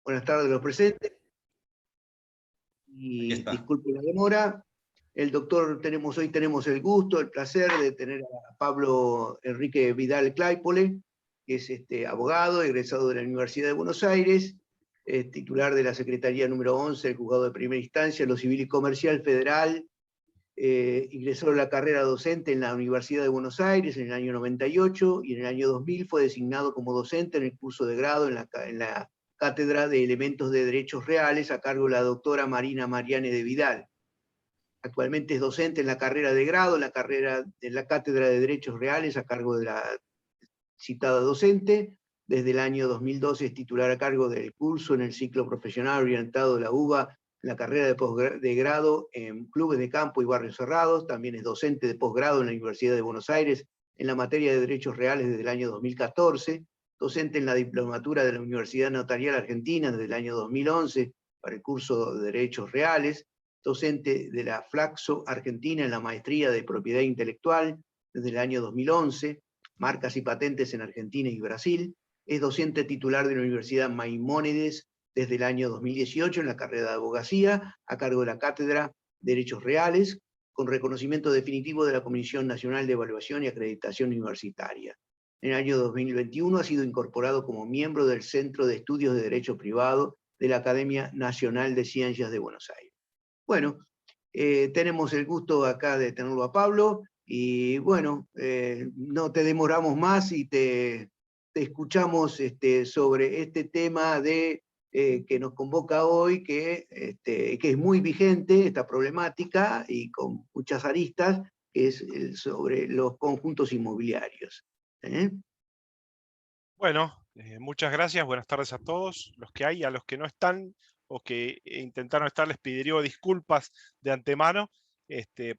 Buenas tardes a los presentes. Aquí Y está. disculpe la demora. Hoy tenemos el gusto, el placer de tener a Pablo Enrique Vidal Claypole, que es abogado, egresado de la Universidad de Buenos Aires, titular de la Secretaría número 11 del Juzgado de Primera Instancia, lo Civil y Comercial Federal. Ingresó a la carrera docente en la Universidad de Buenos Aires en el año 98 y en el año 2000 fue designado como docente en el curso de grado en la Cátedra de Elementos de Derechos Reales a cargo de la doctora Marina Mariane de Vidal. Actualmente es docente en la carrera de grado, en la Cátedra de Derechos Reales a cargo de la citada docente. Desde el año 2012 es titular a cargo del curso en el ciclo profesional orientado de la UBA, en la carrera de grado en clubes de campo y barrios cerrados. También es docente de posgrado en la Universidad de Buenos Aires en la materia de Derechos Reales desde el año 2014. Docente en la diplomatura de la Universidad Notarial Argentina desde el año 2011 para el curso de Derechos Reales. Docente de la Flaxo Argentina en la maestría de Propiedad Intelectual desde el año 2011. Marcas y patentes en Argentina y Brasil. Es docente titular de la Universidad Maimónides desde el año 2018 en la carrera de abogacía, a cargo de la Cátedra de Derechos Reales, con reconocimiento definitivo de la Comisión Nacional de Evaluación y Acreditación Universitaria. En el año 2021 ha sido incorporado como miembro del Centro de Estudios de Derecho Privado de la Academia Nacional de Ciencias de Buenos Aires. Bueno, tenemos el gusto acá de tenerlo a Pablo. Y bueno, no te demoramos más y te escuchamos sobre este tema que nos convoca hoy, que es muy vigente, esta problemática, y con muchas aristas, que es sobre los conjuntos inmobiliarios. Bueno, muchas gracias, buenas tardes a todos, los que hay, a los que no están o que intentaron estar, les pediría disculpas de antemano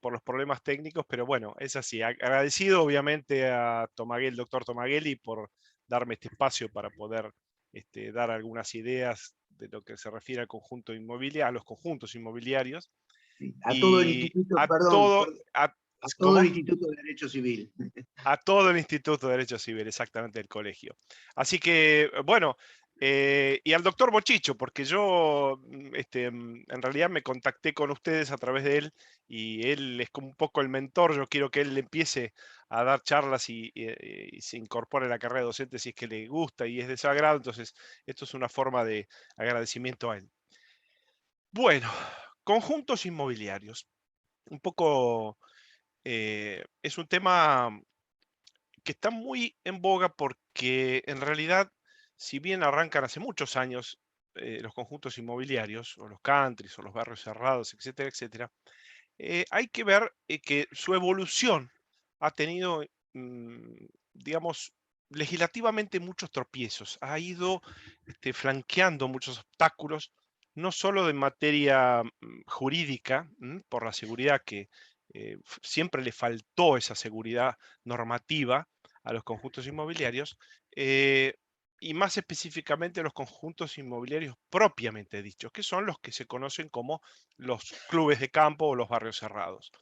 por los problemas técnicos, pero bueno, es así. Agradecido obviamente a Tomaguel, doctor Tomagueli, por darme este espacio para poder dar algunas ideas de lo que se refiere al conjunto inmobiliario, a los conjuntos inmobiliarios. A todo el instituto, perdón, a todo el Instituto de Derecho Civil. A todo el Instituto de Derecho Civil, exactamente, del colegio. Así que, bueno, y al doctor Bochicho, porque yo en realidad me contacté con ustedes a través de él, y él es como un poco el mentor. Yo quiero que él empiece a dar charlas y se incorpore a la carrera de docente si es que le gusta y es de su agrado. Entonces, esto es una forma de agradecimiento a él. Bueno, conjuntos inmobiliarios. Un poco, es un tema que está muy en boga porque en realidad, si bien arrancan hace muchos años los conjuntos inmobiliarios, o los countries, o los barrios cerrados, etcétera, etcétera, hay que ver que su evolución ha tenido, digamos, legislativamente muchos tropiezos, ha ido flanqueando muchos obstáculos, no solo de materia jurídica, por la seguridad que siempre le faltó esa seguridad normativa a los conjuntos inmobiliarios, y más específicamente los conjuntos inmobiliarios propiamente dichos, que son los que se conocen como los clubes de campo o los barrios cerrados.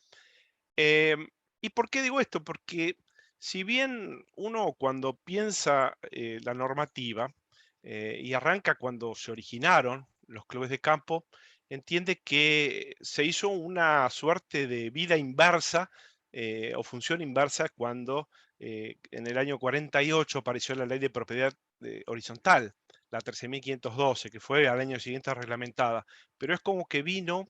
¿Y por qué digo esto? Porque si bien uno, cuando piensa la normativa y arranca cuando se originaron los clubes de campo, entiende que se hizo una suerte de vida inversa o función inversa cuando en el año 48 apareció la ley de propiedad horizontal, la 13.512, que fue al año siguiente reglamentada. Pero es como que vino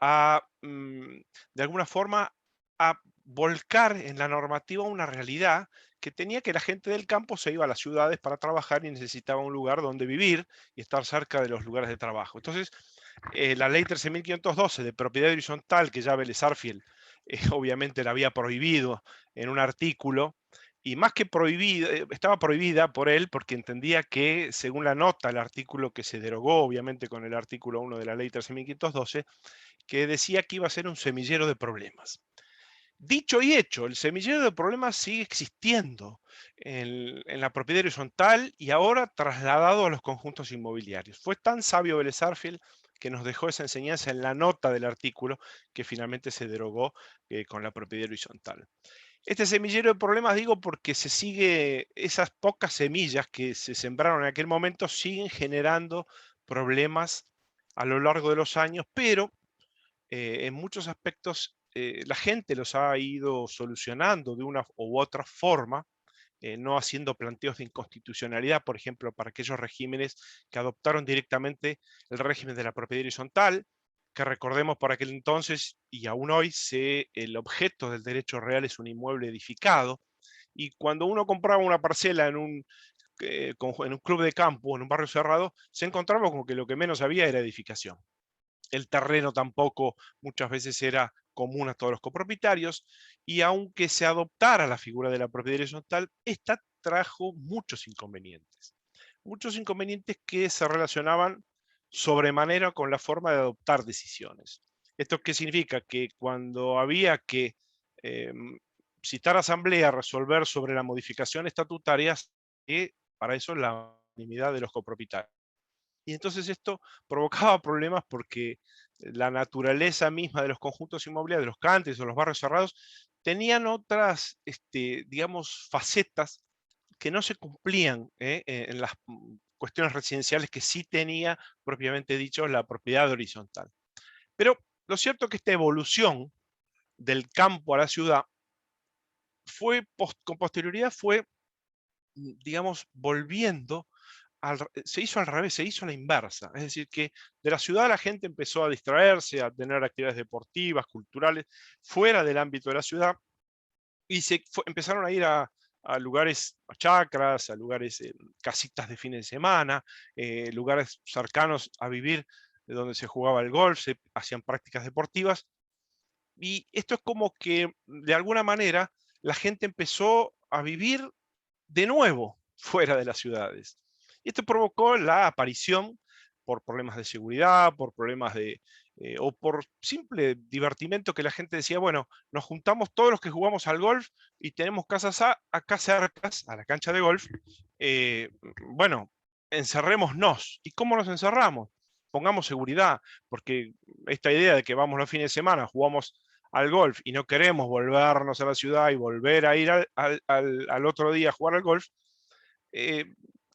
a, de alguna forma, a volcar en la normativa una realidad que tenía, que la gente del campo se iba a las ciudades para trabajar y necesitaba un lugar donde vivir y estar cerca de los lugares de trabajo. Entonces, la ley 13.512 de propiedad horizontal, que ya Vélez Sarsfield obviamente la había prohibido en un artículo, y más que prohibida, estaba prohibida por él porque entendía que, según la nota, el artículo que se derogó obviamente con el artículo 1 de la ley 13.512, que decía que iba a ser un semillero de problemas. Dicho y hecho, el semillero de problemas sigue existiendo en la propiedad horizontal y ahora trasladado a los conjuntos inmobiliarios. Fue tan sabio Vélez Sarsfield que nos dejó esa enseñanza en la nota del artículo que finalmente se derogó con la propiedad horizontal. Este semillero de problemas, digo, porque se sigue, esas pocas semillas que se sembraron en aquel momento siguen generando problemas a lo largo de los años, pero en muchos aspectos la gente los ha ido solucionando de una u otra forma, no haciendo planteos de inconstitucionalidad, por ejemplo, para aquellos regímenes que adoptaron directamente el régimen de la propiedad horizontal, que recordemos por aquel entonces y aún hoy el objeto del derecho real es un inmueble edificado, y cuando uno compraba una parcela en un club de campo, en un barrio cerrado, se encontraba con que lo que menos había era edificación. El terreno tampoco muchas veces era común a todos los copropietarios, y aunque se adoptara la figura de la propiedad horizontal, esta trajo muchos inconvenientes que se relacionaban sobremanera con la forma de adoptar decisiones. ¿Esto qué significa? Que cuando había que citar asamblea a resolver sobre la modificación estatutaria, que para eso la unanimidad de los copropietarios. Y entonces esto provocaba problemas porque la naturaleza misma de los conjuntos inmobiliarios, de los countries o los barrios cerrados, tenían otras, digamos, facetas que no se cumplían en las cuestiones residenciales que sí tenía, propiamente dicho, la propiedad horizontal. Pero lo cierto es que esta evolución del campo a la ciudad con posterioridad fue, digamos, volviendo se hizo al revés, se hizo a la inversa. Es decir, que de la ciudad la gente empezó a distraerse, a tener actividades deportivas, culturales, fuera del ámbito de la ciudad, y empezaron a ir a lugares, a chacras, a lugares, casitas de fines de semana, lugares cercanos a vivir, donde se jugaba el golf, se hacían prácticas deportivas, y esto es como que, de alguna manera, la gente empezó a vivir de nuevo fuera de las ciudades. Y esto provocó la aparición, por problemas de seguridad, por problemas o por simple divertimento, que la gente decía, bueno, nos juntamos todos los que jugamos al golf y tenemos casas acá cercas, a la cancha de golf, eh, bueno, encerrémonos. ¿Y cómo nos encerramos? Pongamos seguridad, porque esta idea de que vamos los fines de semana, jugamos al golf y no queremos volvernos a la ciudad y volver a ir al otro día a jugar al golf, eh,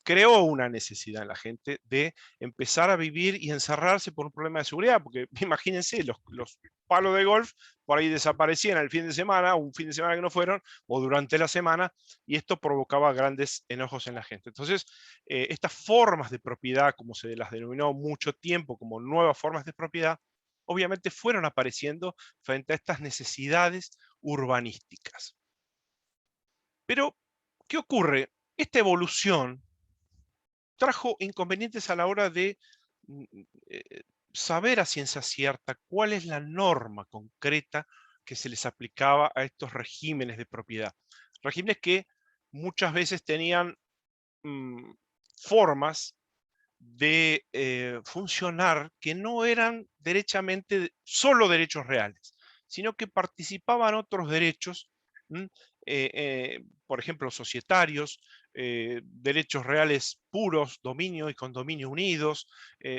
creó una necesidad en la gente de empezar a vivir y encerrarse por un problema de seguridad, porque imagínense, los palos de golf por ahí desaparecían el fin de semana, un fin de semana que no fueron, o durante la semana, y esto provocaba grandes enojos en la gente. Entonces, estas formas de propiedad, como se las denominó mucho tiempo como nuevas formas de propiedad, obviamente fueron apareciendo frente a estas necesidades urbanísticas. Pero, ¿qué ocurre? Esta evolución trajo inconvenientes a la hora de mm, saber a ciencia cierta cuál es la norma concreta que se les aplicaba a estos regímenes de propiedad. Regímenes que muchas veces tenían mm, formas de funcionar que no eran derechamente solo derechos reales, sino que participaban otros derechos, por ejemplo, societarios, derechos reales puros, dominio y condominio unidos,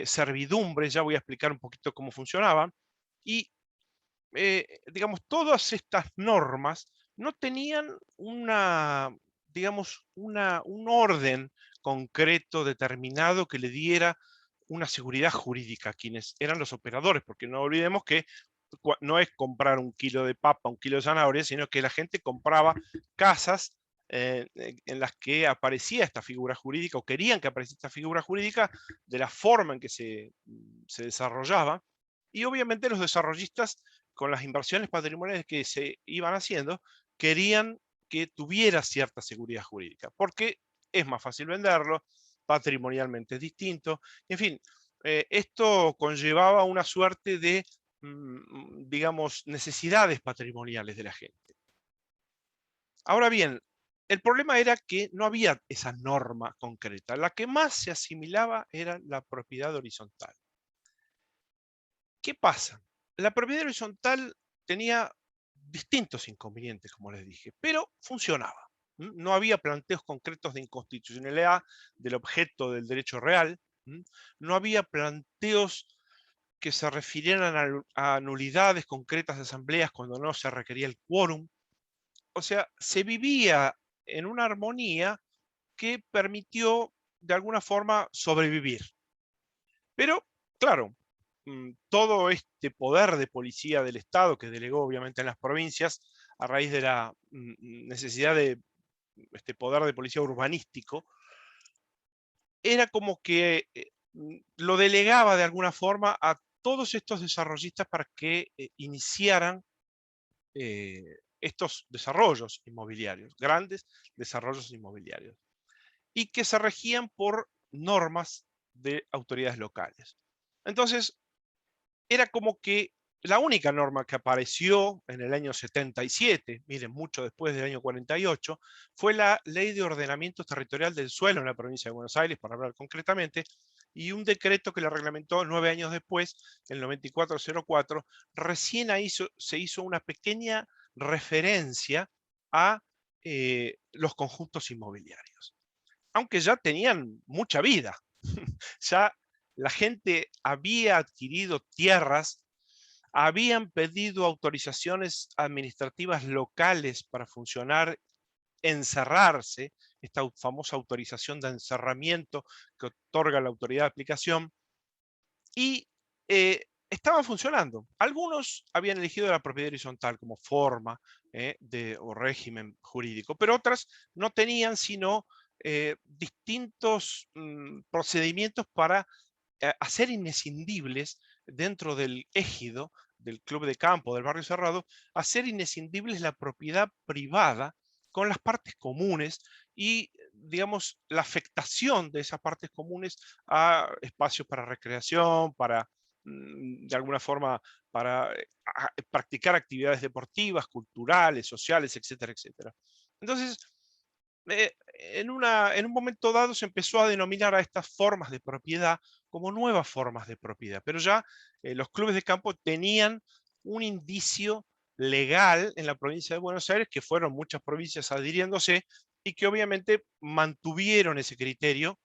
servidumbres, ya voy a explicar un poquito cómo funcionaban, y digamos, todas estas normas no tenían digamos, un orden concreto, determinado, que le diera una seguridad jurídica a quienes eran los operadores, porque no olvidemos que no es comprar un kilo de papa, un kilo de zanahoria, sino que la gente compraba casas en las que aparecía esta figura jurídica, o querían que apareciera esta figura jurídica, de la forma en que se desarrollaba, y obviamente los desarrollistas, con las inversiones patrimoniales que se iban haciendo, querían que tuviera cierta seguridad jurídica, porque es más fácil venderlo, patrimonialmente es distinto, en fin, esto conllevaba una suerte de, digamos, necesidades patrimoniales de la gente. Ahora bien, el problema era que no había esa norma concreta. La que más se asimilaba era la propiedad horizontal. ¿Qué pasa? La propiedad horizontal tenía distintos inconvenientes, como les dije, pero funcionaba. No había planteos concretos de inconstitucionalidad del objeto del derecho real, no había planteos que se refirieran a nulidades concretas de asambleas cuando no se requería el quórum. o sea, se vivía en una armonía que permitió de alguna forma sobrevivir. Pero, claro, todo este poder de policía del Estado que delegó obviamente en las provincias a raíz de la necesidad de este poder de policía urbanístico, era como que lo delegaba de alguna forma a todos estos desarrollistas para que iniciaran estos desarrollos inmobiliarios, grandes desarrollos inmobiliarios, y que se regían por normas de autoridades locales. Entonces, era como que la única norma que apareció en el año 77, miren, mucho después del año 48, fue la Ley de Ordenamiento Territorial del Suelo en la provincia de Buenos Aires, para hablar concretamente, y un decreto que la reglamentó 9 años después, el 9404, recién ahí se hizo una pequeña referencia a los conjuntos inmobiliarios, aunque ya tenían mucha vida. Ya la gente había adquirido tierras, habían pedido autorizaciones administrativas locales para funcionar, encerrarse, esta famosa autorización de encerramiento que otorga la autoridad de aplicación, y estaban funcionando. Algunos habían elegido la propiedad horizontal como forma o régimen jurídico, pero otras no tenían sino distintos procedimientos para hacer inescindibles dentro del ejido del club de campo, del barrio cerrado, hacer inescindibles la propiedad privada con las partes comunes y, digamos, la afectación de esas partes comunes a espacios para recreación, para, de alguna forma, para practicar actividades deportivas, culturales, sociales, etcétera, etcétera. Entonces, en un momento dado se empezó a denominar a estas formas de propiedad como nuevas formas de propiedad, pero ya los clubes de campo tenían un indicio legal en la provincia de Buenos Aires, que fueron muchas provincias adhiriéndose y que obviamente mantuvieron ese criterio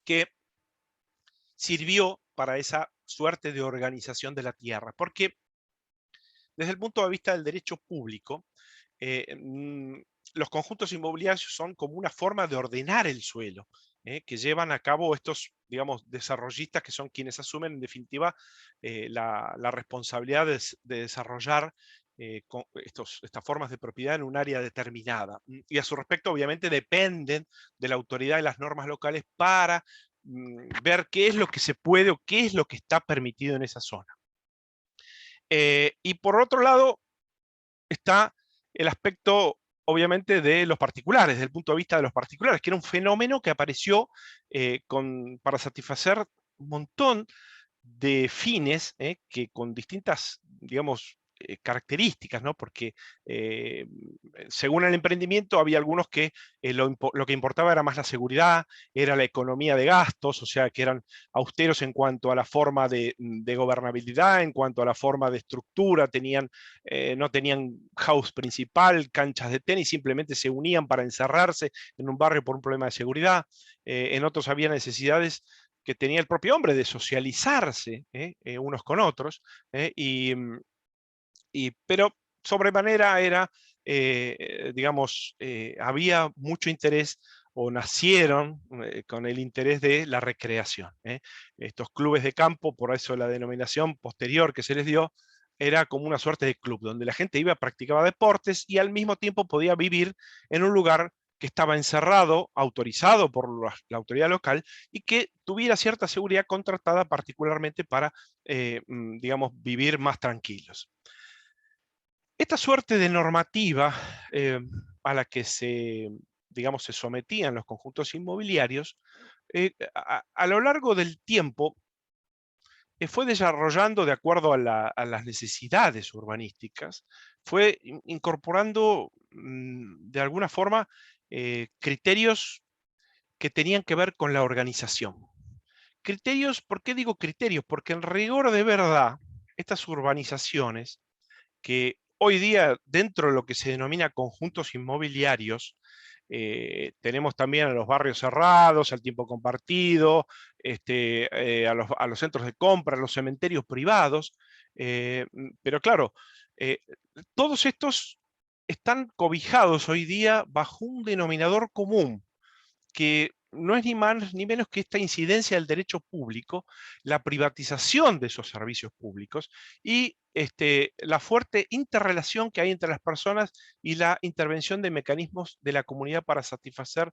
que sirvió para esa suerte de organización de la tierra, porque desde el punto de vista del derecho público, los conjuntos inmobiliarios son como una forma de ordenar el suelo, que llevan a cabo estos, digamos, desarrollistas que son quienes asumen en definitiva la responsabilidad de desarrollar estas formas de propiedad en un área determinada. Y a su respecto, obviamente, dependen de la autoridad y las normas locales para ver qué es lo que se puede o qué es lo que está permitido en esa zona. Y por otro lado, está el aspecto, obviamente, de los particulares, desde el punto de vista de los particulares, que era un fenómeno que apareció para satisfacer un montón de fines que con distintas, digamos, características, ¿no? Porque según el emprendimiento había algunos que lo que importaba era más la seguridad, era la economía de gastos, o sea que eran austeros en cuanto a la forma de gobernabilidad, en cuanto a la forma de estructura, no tenían house principal, canchas de tenis, simplemente se unían para encerrarse en un barrio por un problema de seguridad. En otros había necesidades que tenía el propio hombre de socializarse unos con otros, pero sobremanera era, digamos, había mucho interés o nacieron con el interés de la recreación. Estos clubes de campo, por eso la denominación posterior que se les dio, era como una suerte de club, donde la gente iba, practicaba deportes y al mismo tiempo podía vivir en un lugar que estaba encerrado, autorizado por la autoridad local, y que tuviera cierta seguridad contratada particularmente para, digamos, vivir más tranquilos. Esta suerte de normativa a la que digamos, se sometían los conjuntos inmobiliarios, a lo largo del tiempo fue desarrollando de acuerdo a las necesidades urbanísticas, fue incorporando de alguna forma criterios que tenían que ver con la organización. Criterios, ¿por qué digo criterios? Porque en rigor de verdad, estas urbanizaciones que hoy día, dentro de lo que se denomina conjuntos inmobiliarios, tenemos también a los barrios cerrados, al tiempo compartido, a los centros de compra, a los cementerios privados, pero claro, Eh, Todos estos están cobijados hoy día bajo un denominador común, que no es ni más ni menos que esta incidencia del derecho público, la privatización de esos servicios públicos y la fuerte interrelación que hay entre las personas y la intervención de mecanismos de la comunidad para satisfacer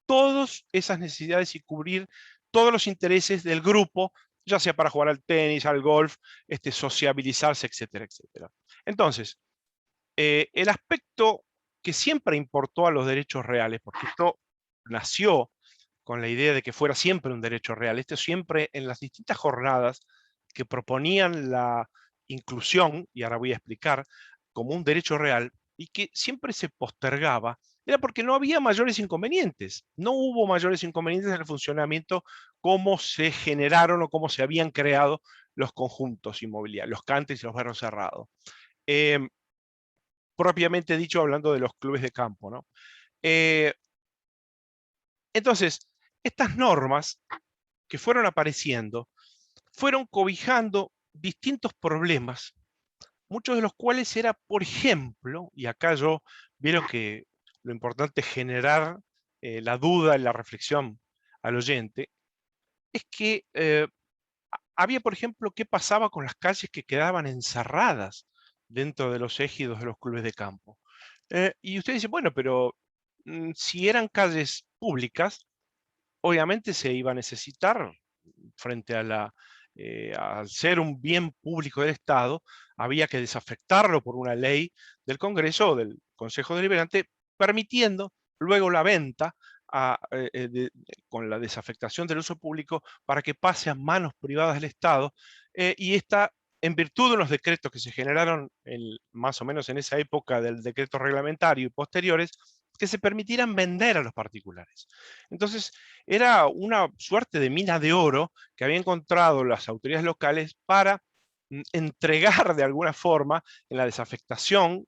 todas esas necesidades y cubrir todos los intereses del grupo, ya sea para jugar al tenis, al golf, sociabilizarse, etcétera, etcétera. Entonces, el aspecto que siempre importó a los derechos reales, porque esto nació con la idea de que fuera siempre un derecho real, esto siempre en las distintas jornadas que proponían la inclusión, y ahora voy a explicar, como un derecho real, y que siempre se postergaba, era porque no había mayores inconvenientes. No hubo mayores inconvenientes en el funcionamiento, cómo se generaron o cómo se habían creado los conjuntos inmobiliarios, los countries y los barrios cerrados. Eh, Propiamente dicho, hablando de los clubes de campo, ¿no? Eh, entonces, estas normas que fueron apareciendo fueron cobijando distintos problemas, muchos de los cuales era, por ejemplo, y acá vieron que lo importante es generar la duda y la reflexión al oyente, es que había, por ejemplo, qué pasaba con las calles que quedaban encerradas dentro de los ejidos de los clubes de campo. Y usted dice, bueno, pero si eran calles públicas, obviamente se iba a necesitar, frente a al ser un bien público del Estado, había que desafectarlo por una ley del Congreso o del Consejo Deliberante, permitiendo luego la venta con la desafectación del uso público para que pase a manos privadas del Estado, y esta, en virtud de unos decretos que se generaron más o menos en esa época del decreto reglamentario y posteriores, que se permitieran vender a los particulares. Entonces, era una suerte de mina de oro que habían encontrado las autoridades locales para entregar de alguna forma en la desafectación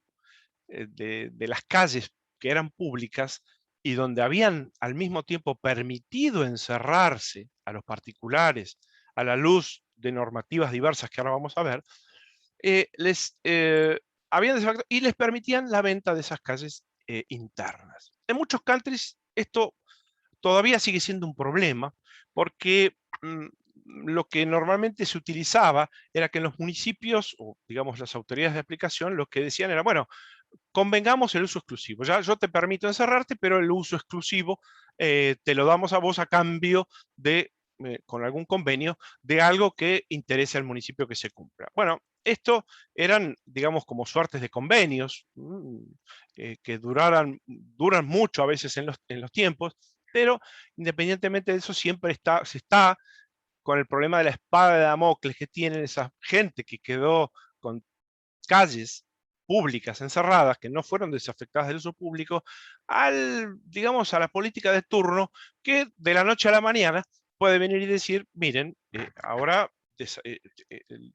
de las calles que eran públicas y donde habían al mismo tiempo permitido encerrarse a los particulares a la luz de normativas diversas que ahora vamos a ver, les habían desafectado y les permitían la venta de esas calles internas. En muchos countries esto todavía sigue siendo un problema, porque lo que normalmente se utilizaba era que en los municipios, o digamos las autoridades de aplicación, lo que decían era, bueno, convengamos el uso exclusivo. Ya yo te permito encerrarte, pero el uso exclusivo te lo damos a vos a cambio de, con algún convenio, de algo que interese al municipio que se cumpla. Bueno, esto eran, digamos, como suertes de convenios, que duran mucho a veces en los tiempos, pero independientemente de eso siempre se está con el problema de la espada de Damocles que tienen esa gente que quedó con calles públicas encerradas que no fueron desafectadas del uso público, digamos, a la política de turno que de la noche a la mañana puede venir y decir, miren, ahora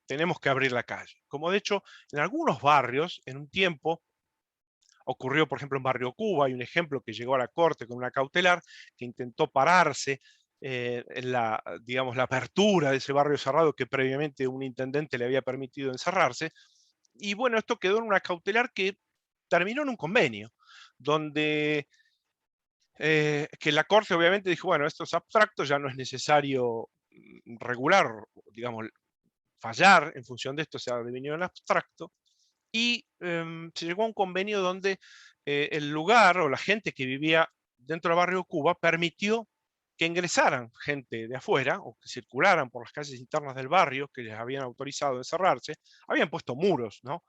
tenemos que abrir la calle. Como de hecho, en algunos barrios, en un tiempo, ocurrió, por ejemplo, en Barrio Cuba, hay un ejemplo que llegó a la corte con una cautelar que intentó pararse en digamos, la apertura de ese barrio cerrado que previamente un intendente le había permitido encerrarse. Y bueno, esto quedó en una cautelar que terminó en un convenio, donde que la Corte obviamente dijo, bueno, esto es abstracto, ya no es necesario regular, digamos, fallar en función de esto, se ha devenido en abstracto, y se llegó a un convenio donde el lugar o la gente que vivía dentro del barrio Cuba permitió que ingresaran gente de afuera o que circularan por las calles internas del barrio que les habían autorizado a encerrarse, habían puesto muros, ¿no?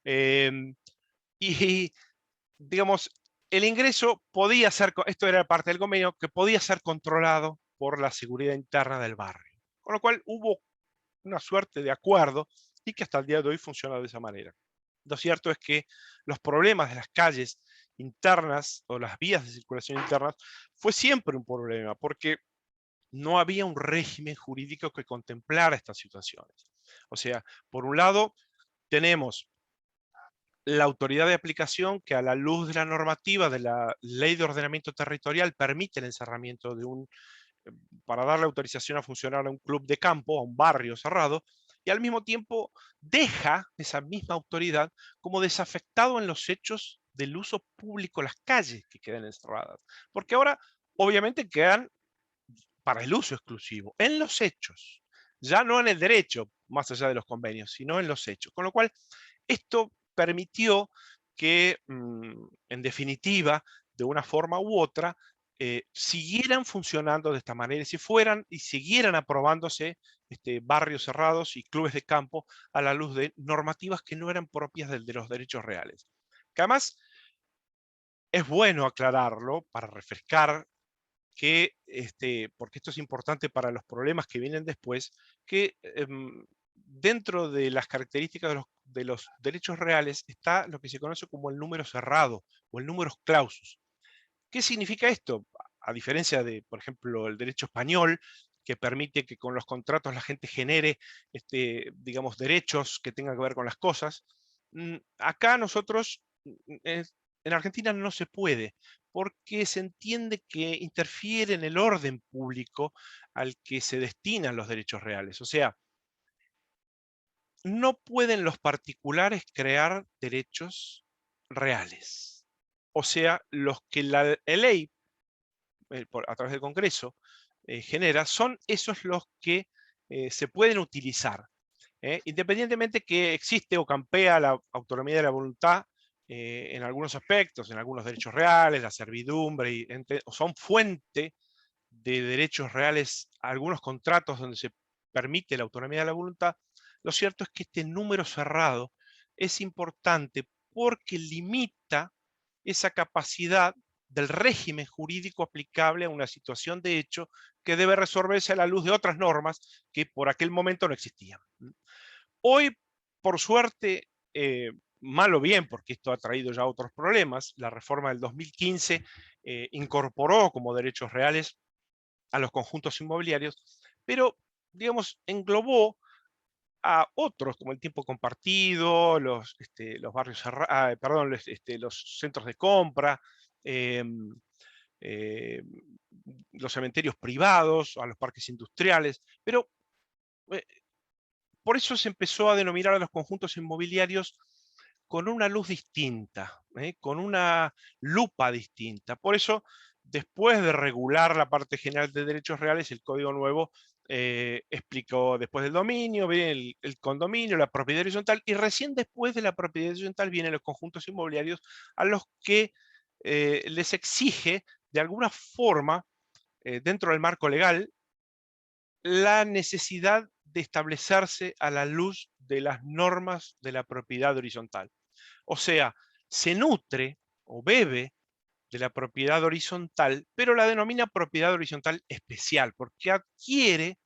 Em, y, digamos, el ingreso podía ser, esto era parte del convenio, que podía ser controlado por la seguridad interna del barrio. Con lo cual hubo una suerte de acuerdo y que hasta el día de hoy funciona de esa manera. Lo cierto es que los problemas de las calles internas o las vías de circulación internas fue siempre un problema, porque no había un régimen jurídico que contemplara estas situaciones. O sea, por un lado, tenemos la autoridad de aplicación que a la luz de la normativa de la Ley de Ordenamiento Territorial permite el encerramiento para darle autorización a funcionar a un club de campo, a un barrio cerrado, y al mismo tiempo deja esa misma autoridad como desafectado en los hechos del uso público, las calles que quedan encerradas. Porque ahora obviamente quedan para el uso exclusivo, en los hechos, ya no en el derecho, más allá de los convenios, sino en los hechos. Con lo cual, esto permitió que, en definitiva, de una forma u otra, siguieran funcionando de esta manera y siguieran aprobándose barrios cerrados y clubes de campo a la luz de normativas que no eran propias de los derechos reales. Que además es bueno aclararlo para refrescar que, porque esto es importante para los problemas que vienen después, que dentro de las características de los derechos reales está lo que se conoce como el número cerrado o el numerus clausus. ¿Qué significa esto? A diferencia de, por ejemplo, el derecho español, que permite que con los contratos la gente genere, digamos, derechos que tengan que ver con las cosas, acá nosotros, en Argentina no se puede, porque se entiende que interfiere en el orden público al que se destinan los derechos reales. O sea, no pueden los particulares crear derechos reales. O sea, los que la ley a través del Congreso genera, son esos los que se pueden utilizar. Independientemente que existe o campea la autonomía de la voluntad en algunos aspectos, en algunos derechos reales, la servidumbre, o son fuente de derechos reales algunos contratos donde se permite la autonomía de la voluntad, lo cierto es que este número cerrado es importante porque limita esa capacidad del régimen jurídico aplicable a una situación de hecho que debe resolverse a la luz de otras normas que por aquel momento no existían. Hoy, por suerte, mal o bien, porque esto ha traído ya otros problemas, la reforma del 2015 incorporó como derechos reales a los conjuntos inmobiliarios, pero, digamos, englobó a otros, como el tiempo compartido, los barrios perdón, los centros de compra, em, eh, los cementerios privados, a los parques industriales, pero eh, por eso se empezó a denominar a los conjuntos inmobiliarios con una luz distinta, con una lupa distinta. Por eso, después de regular la parte general de derechos reales, el Código Nuevo explicó después del dominio, viene el condominio, la propiedad horizontal, y recién después de la propiedad horizontal vienen los conjuntos inmobiliarios a los que les exige de alguna forma, dentro del marco legal, la necesidad de establecerse a la luz de las normas de la propiedad horizontal. O sea, se nutre o bebe de la propiedad horizontal, pero la denomina propiedad horizontal especial, porque adquiere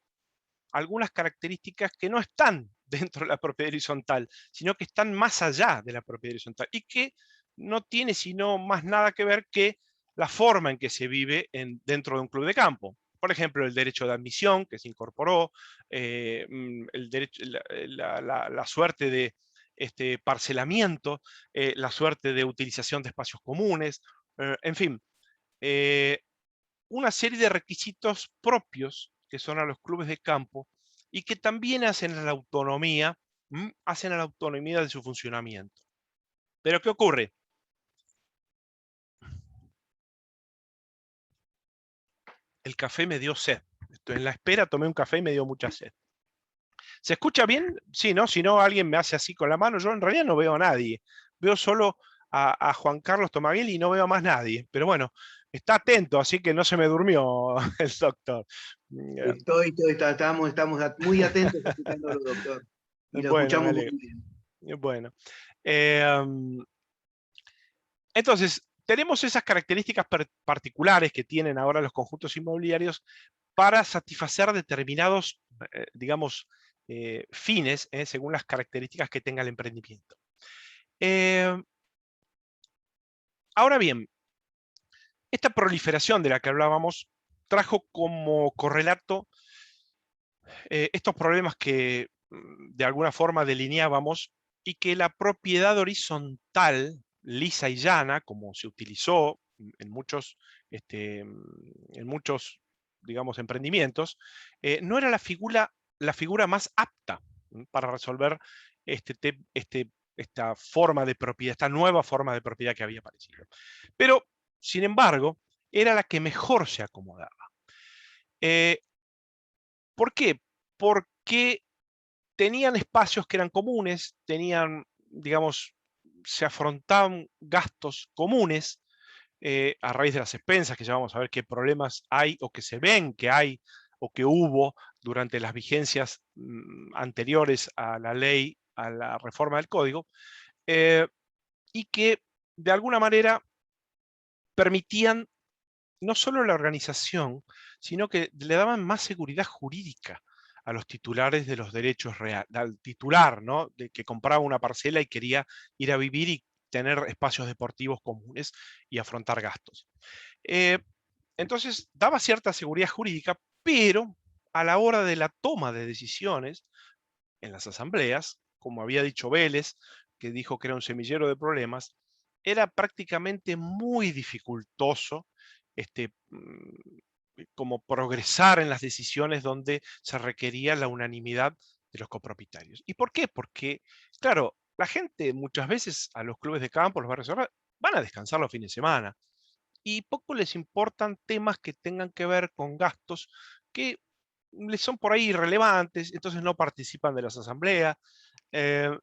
algunas características que no están dentro de la propiedad horizontal, sino que están más allá de la propiedad horizontal y que no tiene sino más nada que ver que la forma en que se vive dentro de un club de campo. Por ejemplo, el derecho de admisión que se incorporó, el derecho, la suerte de parcelamiento, la suerte de utilización de espacios comunes, en fin, eh, una serie de requisitos propios que son a los clubes de campo y que también hacen a la autonomía, hacen a la autonomía de su funcionamiento. Pero ¿qué ocurre? El café me dio sed. Estoy en la espera, tomé un café y me dio mucha sed. ¿Se escucha bien? Sí, ¿no? Si no, alguien me hace así con la mano. Yo en realidad no veo a nadie. Veo solo a Juan Carlos Tomaviel y no veo a más nadie. Pero bueno, está atento, así que no se me durmió el doctor. Estamos muy atentos escuchándolo, doctor. Y lo Bueno, me escuchamos alegro. muy bien. Bueno. Entonces, tenemos esas características particulares que tienen ahora los conjuntos inmobiliarios para satisfacer determinados, digamos, fines, según las características que tenga el emprendimiento. Ahora bien, esta proliferación de la que hablábamos trajo como correlato estos problemas que de alguna forma delineábamos y que la propiedad horizontal, lisa y llana, como se utilizó en muchos, digamos, emprendimientos, no era la figura más apta. para resolver esta forma de propiedad, esta nueva forma de propiedad que había aparecido. Pero, sin embargo, era la que mejor se acomodaba. Eh, ¿Por qué? Porque tenían espacios que eran comunes, tenían, digamos, se afrontaban gastos comunes a raíz de las expensas, que ya vamos a ver qué problemas hay o que se ven que hay o que hubo durante las vigencias anteriores a la ley, a la reforma del código, y que de alguna manera permitían no solo la organización, sino que le daban más seguridad jurídica a los titulares de los derechos reales, al titular, ¿no? De que compraba una parcela y quería ir a vivir y tener espacios deportivos comunes y afrontar gastos. Eh, entonces, daba cierta seguridad jurídica, pero a la hora de la toma de decisiones en las asambleas, como había dicho Vélez, que dijo que era un semillero de problemas, era prácticamente muy dificultoso como progresar en las decisiones donde se requería la unanimidad de los copropietarios. ¿Y por qué? Porque, claro, la gente muchas veces a los clubes de campo, los barrios cerrados, van a descansar los fines de semana y poco les importan temas que tengan que ver con gastos que les son por ahí irrelevantes, entonces no participan de las asambleas,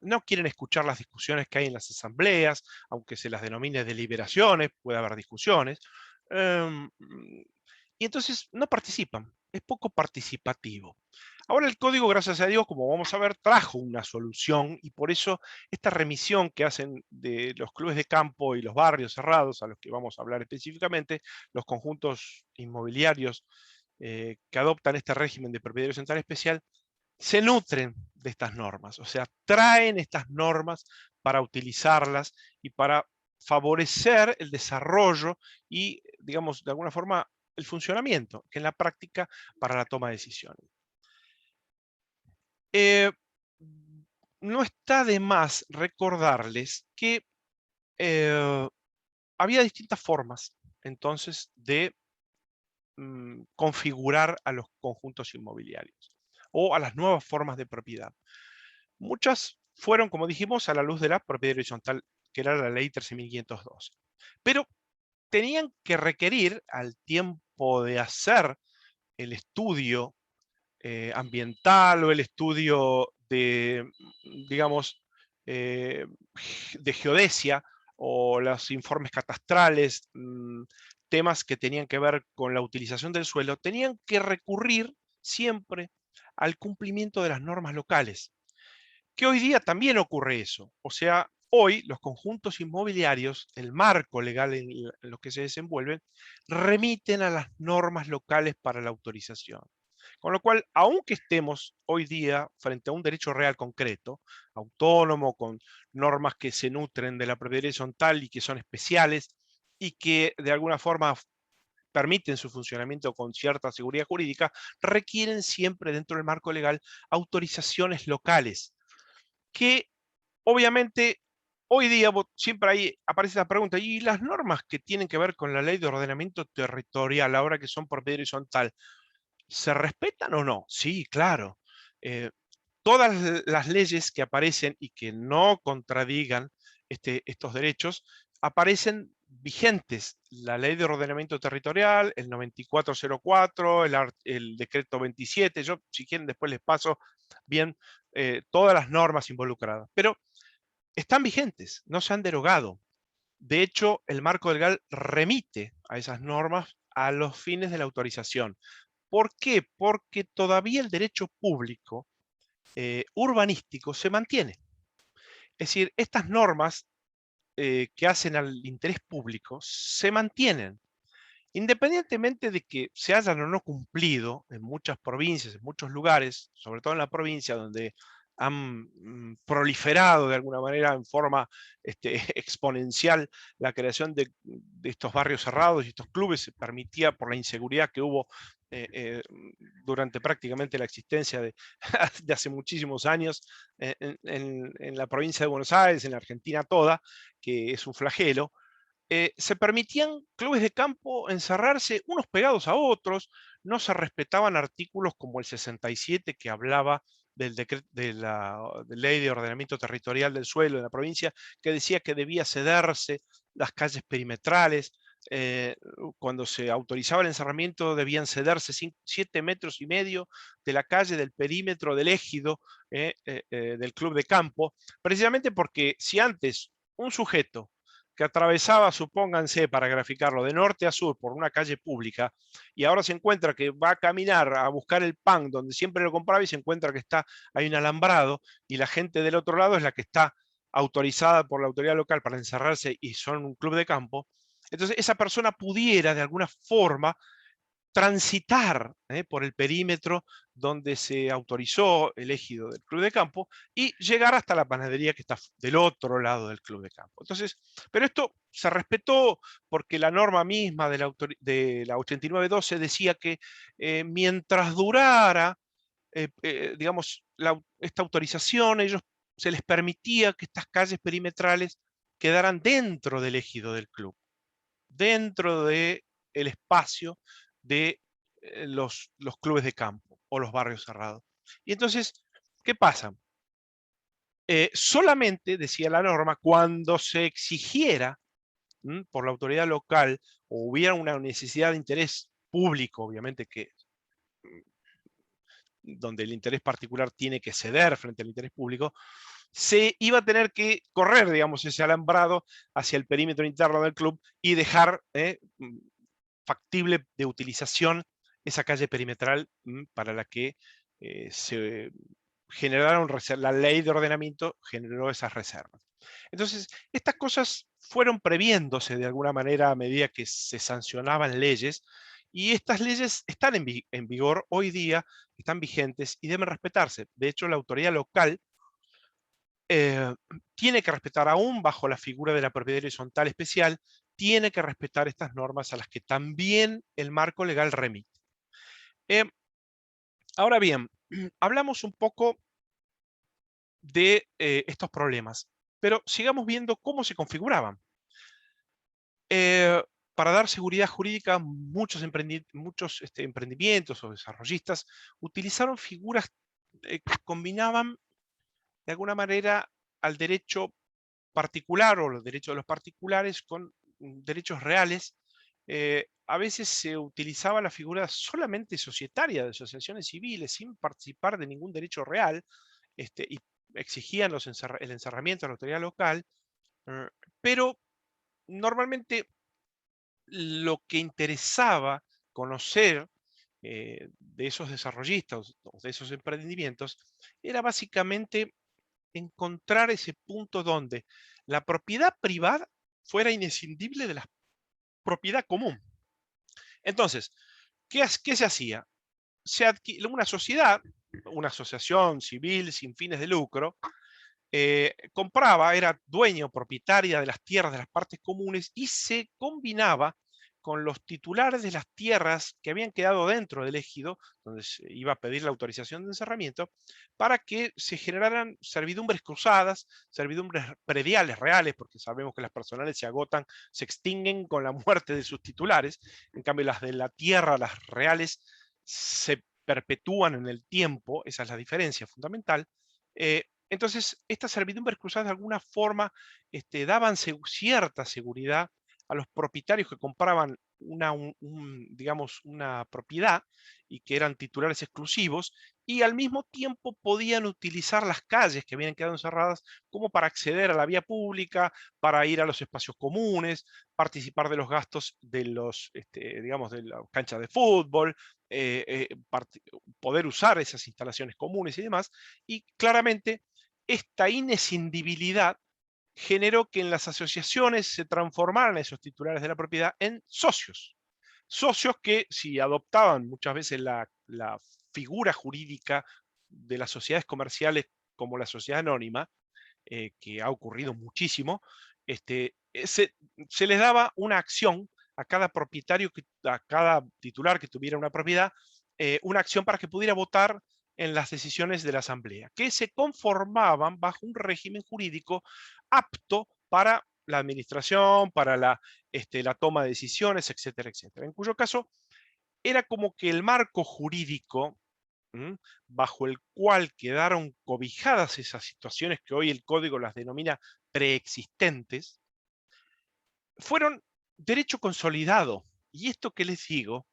no quieren escuchar las discusiones que hay en las asambleas, aunque se las denomine deliberaciones, puede haber discusiones, em, y entonces no participan, es poco participativo. Ahora el código, gracias a Dios, como vamos a ver, trajo una solución y por eso esta remisión que hacen de los clubes de campo y los barrios cerrados, a los que vamos a hablar específicamente, los conjuntos inmobiliarios que adoptan este régimen de propiedad horizontal especial, se nutren de estas normas, o sea, traen estas normas para utilizarlas y para favorecer el desarrollo y, digamos, de alguna forma, el funcionamiento, que en la práctica para la toma de decisiones. No está de más recordarles que había distintas formas, entonces, de configurar a los conjuntos inmobiliarios o a las nuevas formas de propiedad. Muchas fueron, como dijimos, a la luz de la propiedad horizontal, que era la ley 13.512. Pero tenían que requerir, al tiempo de hacer el estudio ambiental o el estudio de, digamos, de geodesia o los informes catastrales, temas que tenían que ver con la utilización del suelo, tenían que recurrir siempre al cumplimiento de las normas locales. Que hoy día también ocurre eso. O sea, hoy los conjuntos inmobiliarios, el marco legal en lo que se desenvuelven, remiten a las normas locales para la autorización. Con lo cual, aunque estemos hoy día frente a un derecho real concreto, autónomo, con normas que se nutren de la propiedad horizontal y que son especiales y que de alguna forma permiten su funcionamiento con cierta seguridad jurídica, requieren siempre dentro del marco legal autorizaciones locales que obviamente hoy día siempre ahí aparece la pregunta, ¿y las normas que tienen que ver con la ley de ordenamiento territorial, ahora que son propiedad horizontal, se respetan o no? Sí, claro. Todas las leyes que aparecen y que no contradigan estos derechos aparecen vigentes. La ley de ordenamiento territorial, el 9404, el decreto 27, yo si quieren después les paso bien todas las normas involucradas, pero están vigentes, no se han derogado. De hecho, el marco legal remite a esas normas a los fines de la autorización. ¿Por qué? Porque todavía el derecho público urbanístico se mantiene. Es decir, estas normas que hacen al interés público se mantienen, independientemente de que se hayan o no cumplido en muchas provincias, en muchos lugares, sobre todo en la provincia donde han proliferado de alguna manera en forma exponencial la creación de estos barrios cerrados y estos clubes, se permitía por la inseguridad que hubo durante prácticamente la existencia de, de hace muchísimos años en la provincia de Buenos Aires, en la Argentina toda, que es un flagelo. Se permitían clubes de campo encerrarse unos pegados a otros, no se respetaban artículos como el 67 que hablaba de la ley de ordenamiento territorial del suelo de la provincia, que decía que debía cederse las calles perimetrales. Cuando se autorizaba el encerramiento debían cederse 7,5 metros de la calle, del perímetro del ejido del club de campo, precisamente porque si antes un sujeto que atravesaba, supónganse, para graficarlo, de norte a sur por una calle pública, y ahora se encuentra que va a caminar a buscar el pan donde siempre lo compraba y se encuentra que hay un alambrado y la gente del otro lado es la que está autorizada por la autoridad local para encerrarse y son un club de campo. Entonces esa persona pudiera de alguna forma transitar por el perímetro donde se autorizó el ejido del club de campo y llegar hasta la panadería que está del otro lado del club de campo. Entonces, pero esto se respetó porque la norma misma de la 8912 decía que mientras durara, digamos, esta autorización, ellos se les permitía que estas calles perimetrales quedaran dentro del ejido del club, dentro del espacio de los clubes de campo o los barrios cerrados. Y entonces, ¿qué pasa? Solamente, decía la norma, cuando se exigiera por la autoridad local o hubiera una necesidad de interés público, obviamente que donde el interés particular tiene que ceder frente al interés público, se iba a tener que correr, digamos, ese alambrado hacia el perímetro interno del club y dejar factible de utilización esa calle perimetral para la que se generaron la ley de ordenamiento generó esas reservas. Entonces, estas cosas fueron previéndose de alguna manera a medida que se sancionaban leyes, y estas leyes están en vigor hoy día, están vigentes y deben respetarse. De hecho, la autoridad local eh, tiene que respetar, aún bajo la figura de la propiedad horizontal especial, tiene que respetar estas normas a las que también el marco legal remite. Ahora bien, hablamos un poco de estos problemas, pero sigamos viendo cómo se configuraban. Para dar seguridad jurídica, muchos emprendimientos o desarrollistas utilizaron figuras que combinaban de alguna manera al derecho particular o los derechos de los particulares con derechos reales. A veces se utilizaba la figura solamente societaria de asociaciones civiles sin participar de ningún derecho real, y exigían el encerramiento de la autoridad local, pero normalmente lo que interesaba conocer de esos desarrollistas o de esos emprendimientos era básicamente encontrar ese punto donde la propiedad privada fuera inescindible de la propiedad común. Entonces, ¿qué se hacía? Una sociedad, una asociación civil sin fines de lucro, compraba, era dueño, propietaria de las tierras de las partes comunes y se combinaba con los titulares de las tierras que habían quedado dentro del ejido, donde se iba a pedir la autorización de encerramiento, para que se generaran servidumbres cruzadas, servidumbres prediales reales, porque sabemos que las personales se agotan, se extinguen con la muerte de sus titulares, en cambio las de la tierra, las reales, se perpetúan en el tiempo, esa es la diferencia fundamental. Entonces, estas servidumbres cruzadas de alguna forma daban cierta seguridad a los propietarios que compraban digamos, una propiedad y que eran titulares exclusivos, y al mismo tiempo podían utilizar las calles que habían quedado encerradas como para acceder a la vía pública, para ir a los espacios comunes, participar de los gastos de digamos, de la cancha de fútbol, poder usar esas instalaciones comunes y demás. Y claramente esta inescindibilidad generó que en las asociaciones se transformaran esos titulares de la propiedad en socios. Socios que, si adoptaban muchas veces la figura jurídica de las sociedades comerciales como la sociedad anónima, que ha ocurrido muchísimo, se les daba una acción a cada propietario, a cada titular que tuviera una propiedad, una acción para que pudiera votar en las decisiones de la asamblea, que se conformaban bajo un régimen jurídico apto para la administración, para la toma de decisiones, etcétera, etcétera. En cuyo caso, era como que el marco jurídico ¿m? Bajo el cual quedaron cobijadas esas situaciones que hoy el código las denomina preexistentes, fueron derecho consolidado. Y esto que les digo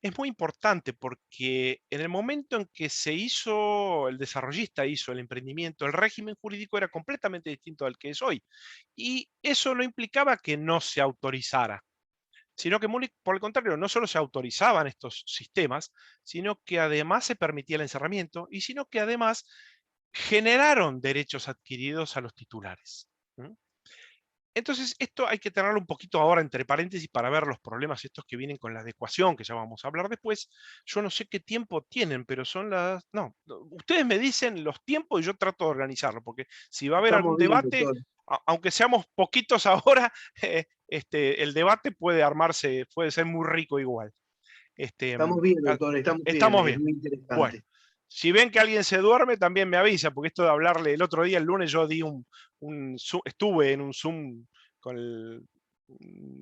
es muy importante porque en el momento en que se hizo, el desarrollista hizo el emprendimiento, el régimen jurídico era completamente distinto al que es hoy. Y eso no implicaba que no se autorizara, sino que por el contrario, no solo se autorizaban estos sistemas, sino que además se permitía el encerramiento y sino que además generaron derechos adquiridos a los titulares. ¿M? Entonces, esto hay que tenerlo un poquito ahora entre paréntesis para ver los problemas estos que vienen con la adecuación, que ya vamos a hablar después. Yo no sé qué tiempo tienen, pero son las... No, ustedes me dicen los tiempos y yo trato de organizarlo, porque si va a haber algún Estamos bien, debate, doctor. aunque seamos poquitos ahora, el debate puede armarse, puede ser muy rico igual. Estamos bien, doctor, estamos bien. Estamos Es bien. muy Bueno, interesante. si ven que alguien se duerme, también me avisa, porque esto de hablarle, el otro día, el lunes, yo di estuve en un Zoom con el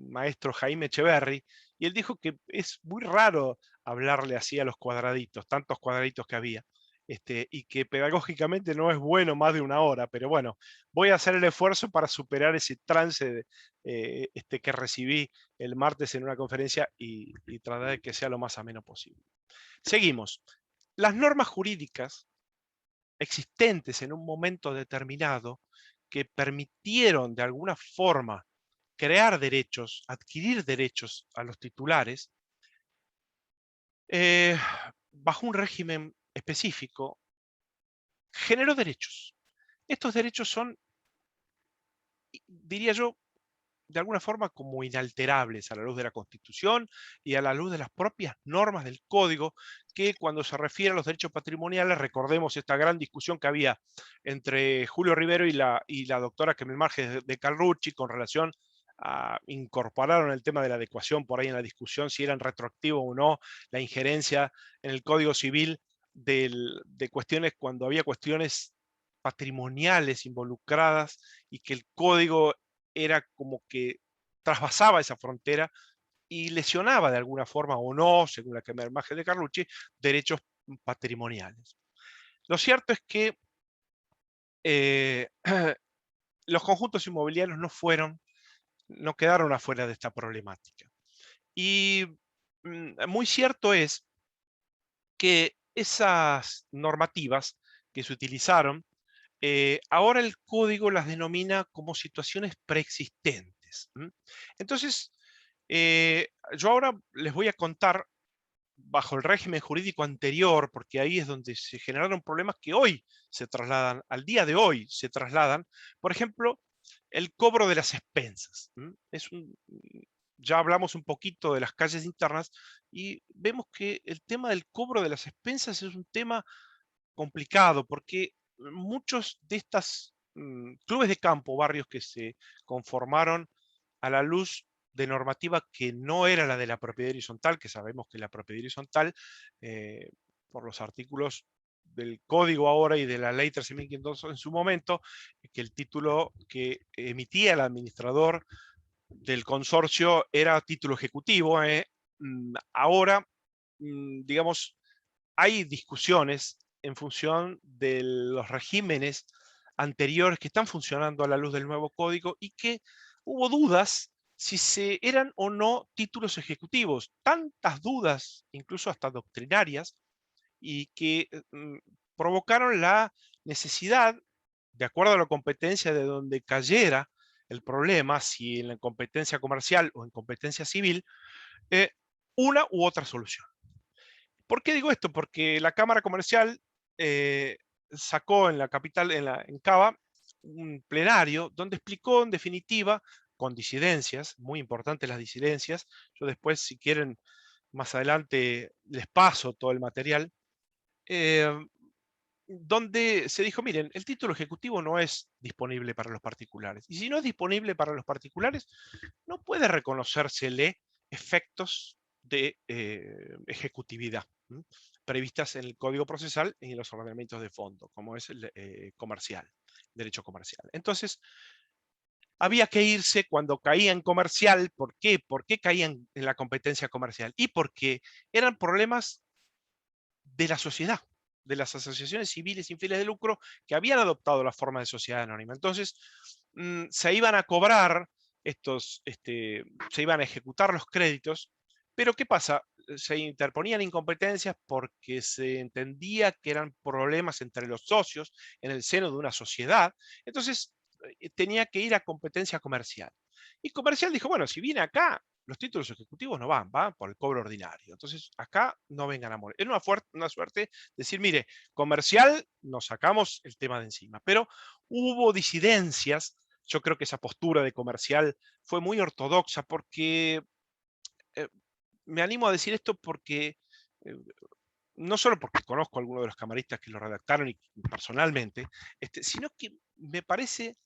maestro Jaime Echeverry, y él dijo que es muy raro hablarle así a los cuadraditos, tantos cuadraditos que había, y que pedagógicamente no es bueno más de una hora, pero bueno, voy a hacer el esfuerzo para superar ese trance que recibí el martes en una conferencia y tratar de que sea lo más ameno posible. Seguimos. Las normas jurídicas existentes en un momento determinado que permitieron de alguna forma crear derechos, adquirir derechos a los titulares, eh, bajo un régimen específico, generó derechos. Estos derechos son, diría yo, de alguna forma como inalterables a la luz de la Constitución y a la luz de las propias normas del Código, que cuando se refiere a los derechos patrimoniales, recordemos esta gran discusión que había entre Julio Rivero y la doctora Kemel Marges de Carlucci con relación a incorporaron el tema de la adecuación por ahí en la discusión, si eran retroactivo o no, la injerencia en el Código Civil de cuestiones cuando había cuestiones patrimoniales involucradas y que el código era como que trasvasaba esa frontera y lesionaba de alguna forma o no, según la imagen de Carlucci, derechos patrimoniales. Lo cierto es que eh, los conjuntos inmobiliarios no quedaron afuera de esta problemática. Y muy cierto es que esas normativas que se utilizaron, ahora el código las denomina como situaciones preexistentes. Entonces, yo ahora les voy a contar bajo el régimen jurídico anterior, porque ahí es donde se generaron problemas que hoy se trasladan, al día de hoy se trasladan, por ejemplo, el cobro de las expensas. Ya hablamos un poquito de las calles internas y vemos que el tema del cobro de las expensas es un tema complicado porque muchos de estos clubes de campo, barrios que se conformaron a la luz de normativa que no era la de la propiedad horizontal, que sabemos que la propiedad horizontal, eh, por los artículos del código ahora y de la ley 13.502 en su momento, que el título que emitía el administrador del consorcio era título ejecutivo. Ahora, digamos, hay discusiones en función de los regímenes anteriores que están funcionando a la luz del nuevo código y que hubo dudas si se eran o no títulos ejecutivos, tantas dudas, incluso hasta doctrinarias, y que provocaron la necesidad, de acuerdo a la competencia de donde cayera el problema, si en la competencia comercial o en competencia civil, eh, una u otra solución. ¿Por qué digo esto? Porque la Cámara Comercial sacó en la capital, en Cava, un plenario donde explicó en definitiva, con disidencias, muy importantes las disidencias, yo después si quieren más adelante les paso todo el material, eh, donde se dijo, miren, el título ejecutivo no es disponible para los particulares. Y si no es disponible para los particulares, no puede reconocérsele efectos de ejecutividad previstas en el Código Procesal y en los ordenamientos de fondo, como es el comercial, derecho comercial. Entonces, había que irse cuando caía en comercial. ¿Por qué? ¿Por qué caían en la competencia comercial? Y porque eran problemas de la sociedad, de las asociaciones civiles sin fines de lucro que habían adoptado la forma de sociedad anónima. Entonces, se iban a cobrar se iban a ejecutar los créditos, pero ¿qué pasa? Se interponían incompetencias porque se entendía que eran problemas entre los socios en el seno de una sociedad, entonces tenía que ir a competencia comercial. Y comercial dijo, bueno, si viene acá, los títulos ejecutivos no van por el cobro ordinario. Entonces, acá no vengan a morir. Es una suerte decir, mire, comercial, nos sacamos el tema de encima. Pero hubo disidencias. Yo creo que esa postura de comercial fue muy ortodoxa porque, eh, me animo a decir esto porque, eh, no solo porque conozco a algunos de los camaristas que lo redactaron y personalmente, sino que me parece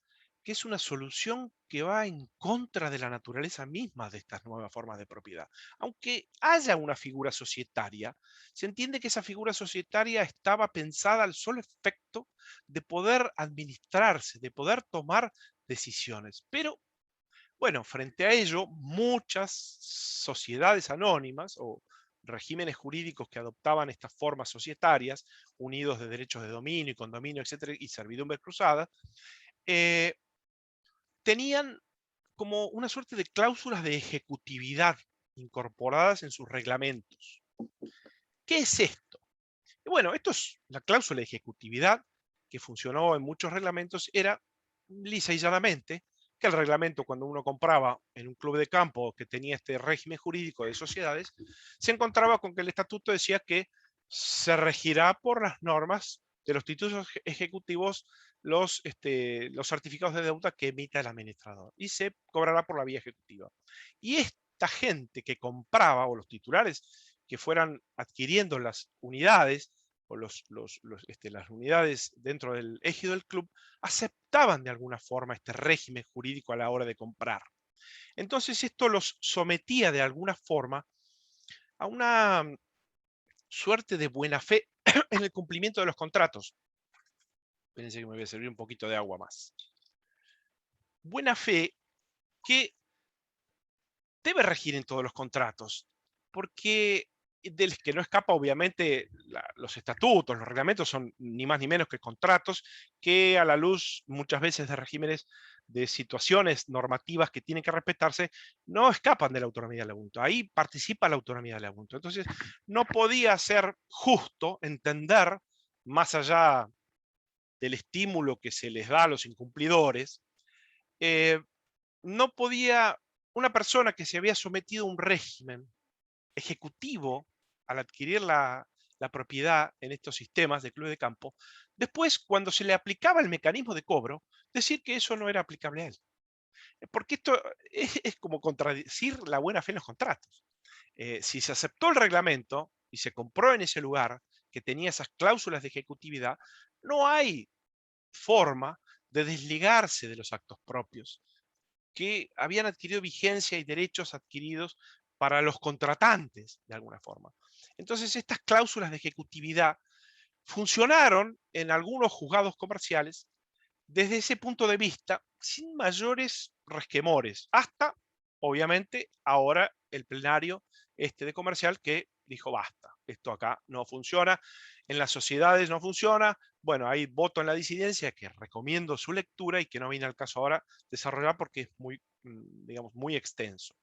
que es una solución que va en contra de la naturaleza misma de estas nuevas formas de propiedad. Aunque haya una figura societaria, se entiende que esa figura societaria estaba pensada al solo efecto de poder administrarse, de poder tomar decisiones. Pero bueno, frente a ello, muchas sociedades anónimas o regímenes jurídicos que adoptaban estas formas societarias, unidos de derechos de dominio y condominio, etcétera, y servidumbre cruzada, eh, tenían como una suerte de cláusulas de ejecutividad incorporadas en sus reglamentos. ¿Qué es esto? Y bueno, esto es la cláusula de ejecutividad que funcionó en muchos reglamentos, era lisa y llanamente que el reglamento, cuando uno compraba en un club de campo que tenía este régimen jurídico de sociedades, se encontraba con que el estatuto decía que se regirá por las normas de los títulos ejecutivos, los certificados de deuda que emita el administrador, y se cobrará por la vía ejecutiva. Y esta gente que compraba, o los titulares que fueran adquiriendo las unidades, o las unidades dentro del ejido del club, aceptaban de alguna forma este régimen jurídico a la hora de comprar. Entonces esto los sometía de alguna forma a una suerte de buena fe en el cumplimiento de los contratos. Espérense que me voy a servir un poquito de agua más. Buena fe que debe regir en todos los contratos, porque del que no escapa obviamente los estatutos, los reglamentos son ni más ni menos que contratos que, a la luz muchas veces de regímenes, de situaciones normativas que tienen que respetarse, no escapan de la autonomía del adulto. Ahí participa la autonomía del adulto. Entonces, no podía ser justo entender, más allá del estímulo que se les da a los incumplidores, eh, no podía una persona que se había sometido a un régimen ejecutivo al adquirir la propiedad en estos sistemas de club de campo, después, cuando se le aplicaba el mecanismo de cobro, decir que eso no era aplicable a él. Porque esto es como contradecir la buena fe en los contratos. Si se aceptó el reglamento y se compró en ese lugar que tenía esas cláusulas de ejecutividad, no hay forma de desligarse de los actos propios que habían adquirido vigencia y derechos adquiridos para los contratantes, de alguna forma. Entonces, estas cláusulas de ejecutividad funcionaron en algunos juzgados comerciales desde ese punto de vista sin mayores resquemores, hasta, obviamente, ahora el plenario de comercial que dijo basta, esto acá no funciona, en las sociedades no funciona. Bueno, hay voto en la disidencia que recomiendo su lectura y que no viene al caso ahora desarrollar porque es muy, digamos, muy extenso.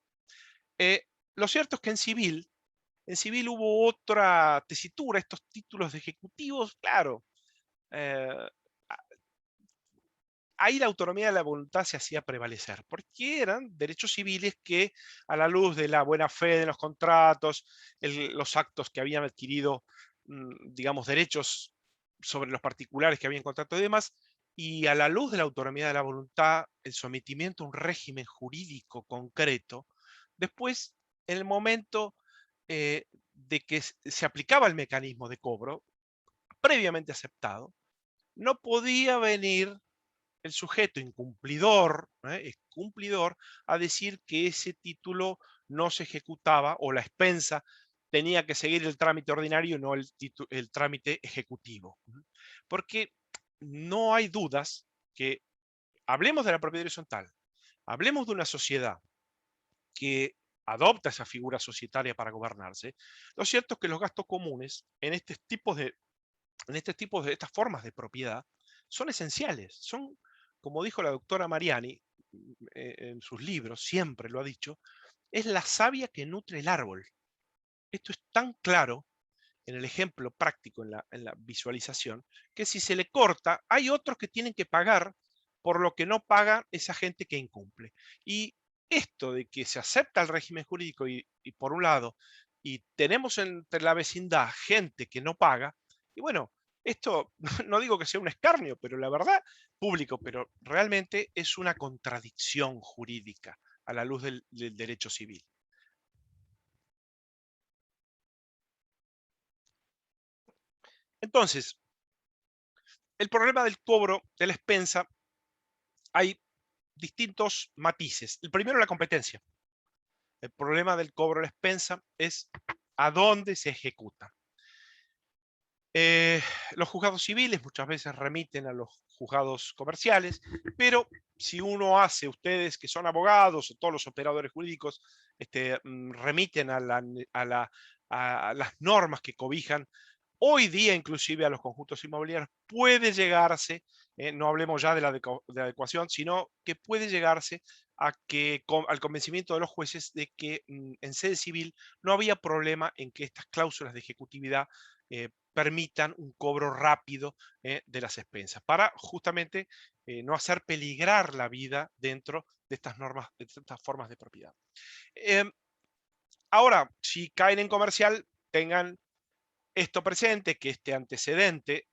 Lo cierto es que en civil hubo otra tesitura, estos títulos de ejecutivos, claro, eh, ahí la autonomía de la voluntad se hacía prevalecer, porque eran derechos civiles que, a la luz de la buena fe de los contratos, los actos que habían adquirido, digamos, derechos sobre los particulares que habían contrato y demás, y a la luz de la autonomía de la voluntad, el sometimiento a un régimen jurídico concreto, después, en el momento de que se aplicaba el mecanismo de cobro, previamente aceptado, no podía venir el sujeto incumplidor, cumplidor, a decir que ese título no se ejecutaba o la expensa tenía que seguir el trámite ordinario y no el trámite ejecutivo. Porque no hay dudas que, hablemos de la propiedad horizontal, hablemos de una sociedad que adopta esa figura societaria para gobernarse, lo cierto es que los gastos comunes en estas formas de propiedad son esenciales. Son, como dijo la doctora Mariani en sus libros, siempre lo ha dicho, es la savia que nutre el árbol. Esto es tan claro en el ejemplo práctico, en la visualización, que si se le corta, hay otros que tienen que pagar por lo que no paga esa gente que incumple. Y esto de que se acepta el régimen jurídico y por un lado, y tenemos entre la vecindad gente que no paga, y bueno, esto no digo que sea un escarnio, pero la verdad, público, pero realmente es una contradicción jurídica a la luz del derecho civil. Entonces, el problema del cobro de la expensa, hay distintos matices. El primero, la competencia. El problema del cobro de la expensa es a dónde se ejecuta. Los juzgados civiles muchas veces remiten a los juzgados comerciales, pero si uno hace, ustedes que son abogados o todos los operadores jurídicos, remiten a las normas que cobijan hoy día inclusive a los conjuntos inmobiliarios, puede llegarse, no hablemos ya de la adecuación, sino que puede llegarse al convencimiento de los jueces de que en sede civil no había problema en que estas cláusulas de ejecutividad permitan un cobro rápido de las expensas, para justamente no hacer peligrar la vida dentro de estas normas, de estas formas de propiedad. Ahora, si caen en comercial, tengan esto presente, que este antecedente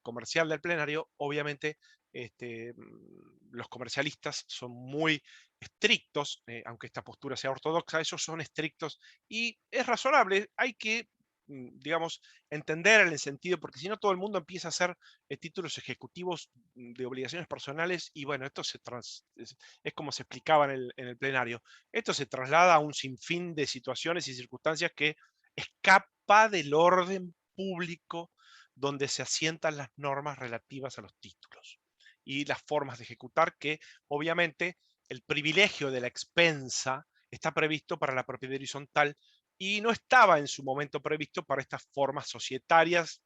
comercial del plenario, obviamente los comercialistas son muy estrictos, aunque esta postura sea ortodoxa, ellos son estrictos y es razonable, hay que, digamos, entender el sentido, porque si no todo el mundo empieza a hacer títulos ejecutivos de obligaciones personales y bueno, esto es como se explicaba en el plenario, esto se traslada a un sinfín de situaciones y circunstancias que escapa del orden público donde se asientan las normas relativas a los títulos y las formas de ejecutar, que obviamente el privilegio de la expensa está previsto para la propiedad horizontal y no estaba en su momento previsto para estas formas societarias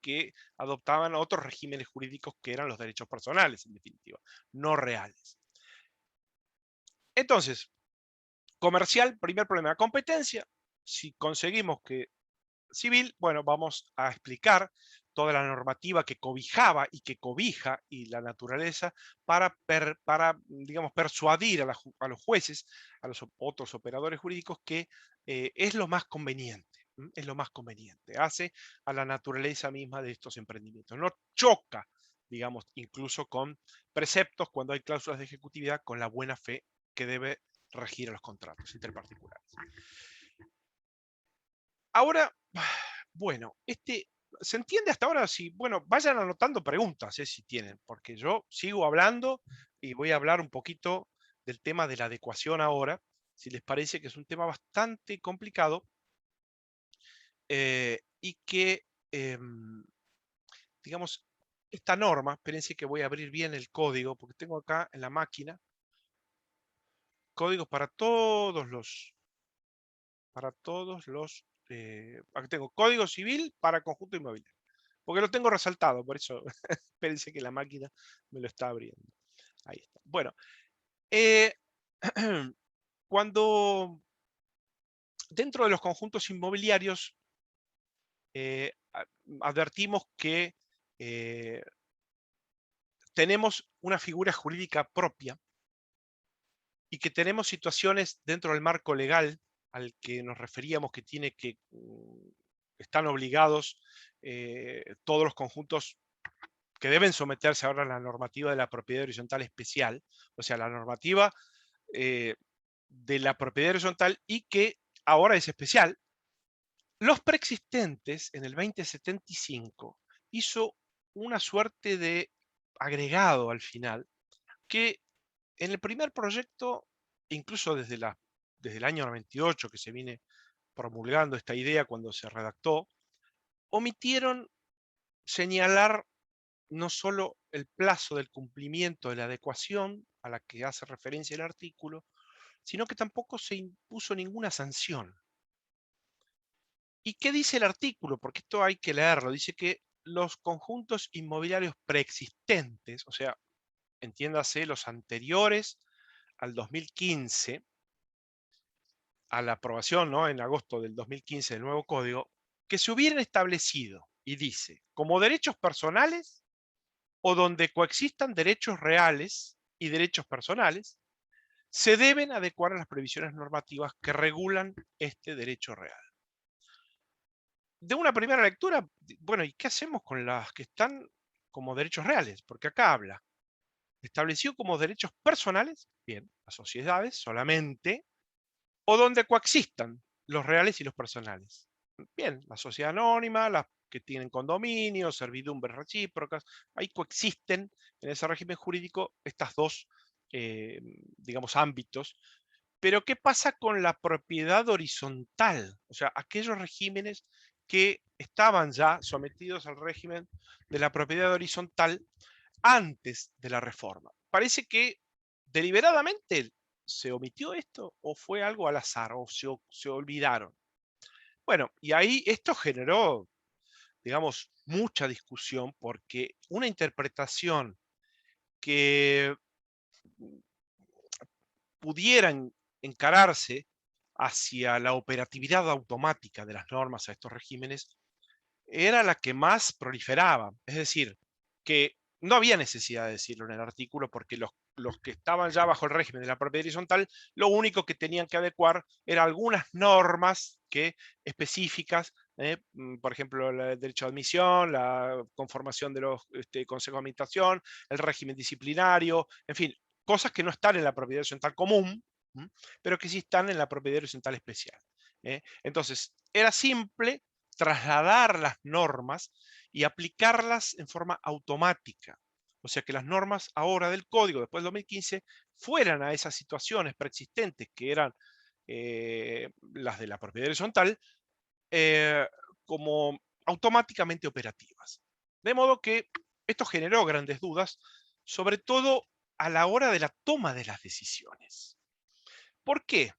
que adoptaban otros regímenes jurídicos que eran los derechos personales, en definitiva, no reales. Entonces, comercial, primer problema, competencia. Si conseguimos que civil, bueno, vamos a explicar toda la normativa que cobijaba y que cobija y la naturaleza para digamos, persuadir a los jueces, a los otros operadores jurídicos que es lo más conveniente, es lo más conveniente, hace a la naturaleza misma de estos emprendimientos, no choca, digamos, incluso con preceptos cuando hay cláusulas de ejecutividad, con la buena fe que debe regir a los contratos interparticulares. Ahora, bueno, ¿se entiende hasta ahora? Si, bueno, vayan anotando preguntas, si tienen, porque yo sigo hablando y voy a hablar un poquito del tema de la adecuación ahora, si les parece que es un tema bastante complicado y que, digamos, esta norma, espérense que voy a abrir bien el código, porque tengo acá en la máquina códigos aquí tengo código civil para conjunto inmobiliario, porque lo tengo resaltado, por eso espérense que la máquina me lo está abriendo. Ahí está. Bueno, eh, cuando dentro de los conjuntos inmobiliarios advertimos que tenemos una figura jurídica propia y que tenemos situaciones dentro del marco legal al que nos referíamos que tiene que están obligados todos los conjuntos que deben someterse ahora a la normativa de la propiedad horizontal especial, o sea, la normativa de la propiedad horizontal y que ahora es especial. Los preexistentes en el 2075 hizo una suerte de agregado al final que en el primer proyecto, incluso desde el año 98 que se viene promulgando esta idea cuando se redactó, omitieron señalar no solo el plazo del cumplimiento de la adecuación a la que hace referencia el artículo, sino que tampoco se impuso ninguna sanción. ¿Y qué dice el artículo? Porque esto hay que leerlo. Dice que los conjuntos inmobiliarios preexistentes, o sea, entiéndase los anteriores al 2015, a la aprobación, ¿no?, en agosto del 2015 del nuevo código, que se hubieran establecido, y dice, como derechos personales o donde coexistan derechos reales y derechos personales, se deben adecuar a las previsiones normativas que regulan este derecho real. De una primera lectura, bueno, ¿y qué hacemos con las que están como derechos reales? Porque acá habla, establecido como derechos personales, bien, las sociedades solamente, o donde coexistan los reales y los personales. Bien, la sociedad anónima, las que tienen condominios, servidumbres recíprocas, ahí coexisten en ese régimen jurídico estas dos, digamos, ámbitos. Pero ¿qué pasa con la propiedad horizontal? O sea, aquellos regímenes que estaban ya sometidos al régimen de la propiedad horizontal antes de la reforma. Parece que deliberadamente se omitió esto o fue algo al azar o se olvidaron. Bueno, y ahí esto generó, digamos, mucha discusión porque una interpretación que pudieran encararse hacia la operatividad automática de las normas a estos regímenes era la que más proliferaba. Es decir, que no había necesidad de decirlo en el artículo porque los que estaban ya bajo el régimen de la propiedad horizontal, lo único que tenían que adecuar eran algunas normas específicas, por ejemplo, el derecho de admisión, la conformación de los consejos de administración, el régimen disciplinario, en fin, cosas que no están en la propiedad horizontal común, pero que sí están en la propiedad horizontal especial. Entonces, era simple trasladar las normas y aplicarlas en forma automática. O sea que las normas ahora del código, después del 2015, fueran a esas situaciones preexistentes que eran las de la propiedad horizontal, eh, como automáticamente operativas. De modo que esto generó grandes dudas, sobre todo a la hora de la toma de las decisiones. ¿Por qué?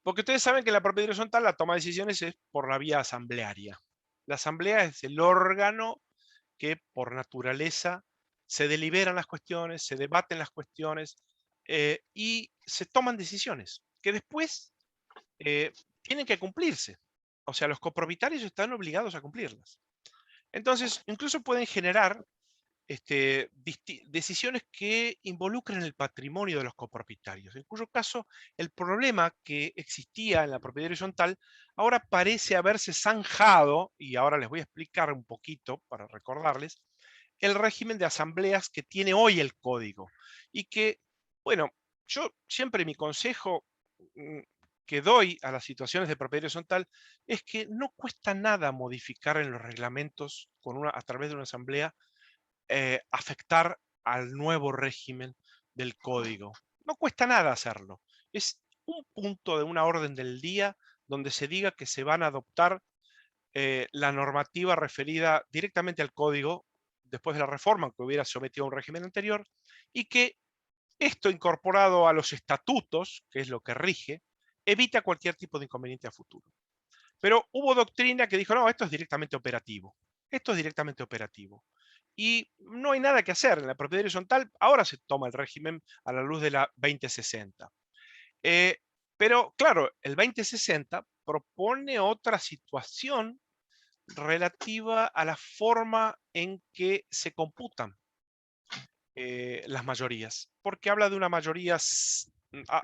Porque ustedes saben que en la propiedad horizontal la toma de decisiones es por la vía asamblearia. La asamblea es el órgano que por naturaleza se deliberan las cuestiones, se debaten las cuestiones y se toman decisiones que después tienen que cumplirse. O sea, los copropietarios están obligados a cumplirlas. Entonces, incluso pueden generar decisiones que involucran el patrimonio de los copropietarios, en cuyo caso el problema que existía en la propiedad horizontal ahora parece haberse zanjado, y ahora les voy a explicar un poquito para recordarles, el régimen de asambleas que tiene hoy el código. Y que, bueno, yo siempre mi consejo que doy a las situaciones de propiedad horizontal es que no cuesta nada modificar en los reglamentos a través de una asamblea afectar al nuevo régimen del código. No cuesta nada hacerlo. Es un punto de una orden del día donde se diga que se van a adoptar la normativa referida directamente al código después de la reforma que hubiera sometido a un régimen anterior y que esto incorporado a los estatutos, que es lo que rige, evita cualquier tipo de inconveniente a futuro. Pero hubo doctrina que dijo, no, esto es directamente operativo. Esto es directamente operativo. Y no hay nada que hacer. En la propiedad horizontal ahora se toma el régimen a la luz de la 2060. Pero claro, el 2060 propone otra situación relativa a la forma en que se computan las mayorías, porque habla de una mayoría,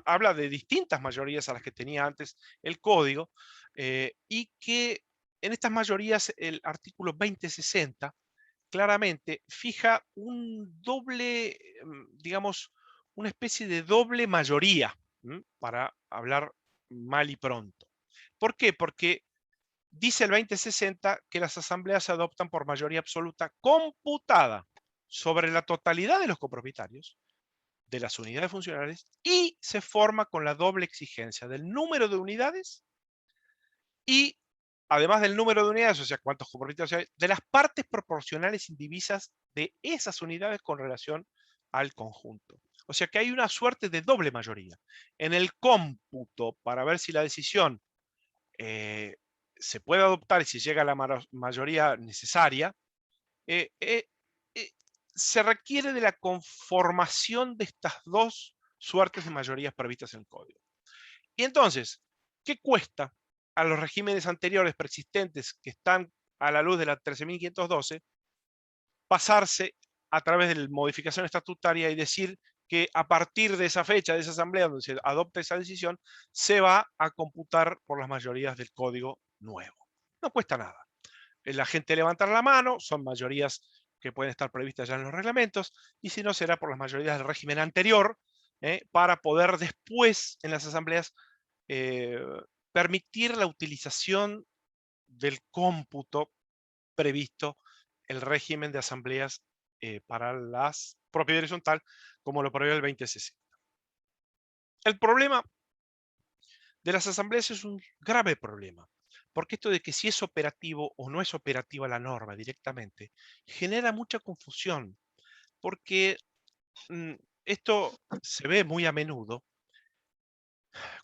habla de distintas mayorías a las que tenía antes el código, y que en estas mayorías el artículo 2060 claramente fija un doble, digamos, una especie de doble mayoría, para hablar mal y pronto. ¿Por qué? Porque dice el 2060 que las asambleas se adoptan por mayoría absoluta computada sobre la totalidad de los copropietarios de las unidades funcionales y se forma con la doble exigencia del número de unidades y, además del número de unidades, o sea, cuántos copropietarios hay, de las partes proporcionales indivisas de esas unidades con relación al conjunto. O sea que hay una suerte de doble mayoría. En el cómputo, para ver si la decisión se puede adoptar y si llega a la mayoría necesaria, eh, eh, eh, se requiere de la conformación de estas dos suertes de mayorías previstas en el código. Y entonces, ¿qué cuesta a los regímenes anteriores persistentes que están a la luz de la 13.512 pasarse a través de la modificación estatutaria y decir que a partir de esa fecha, de esa asamblea donde se adopta esa decisión, se va a computar por las mayorías del código nuevo? No cuesta nada. La gente levanta la mano, son mayorías que pueden estar previstas ya en los reglamentos, y si no, será por las mayorías del régimen anterior, para poder después en las asambleas eh, permitir la utilización del cómputo previsto el régimen de asambleas para las propiedad horizontal, como lo prevé el 2060. El problema de las asambleas es un grave problema, porque esto de que si es operativo o no es operativa la norma directamente, genera mucha confusión, porque mm, esto se ve muy a menudo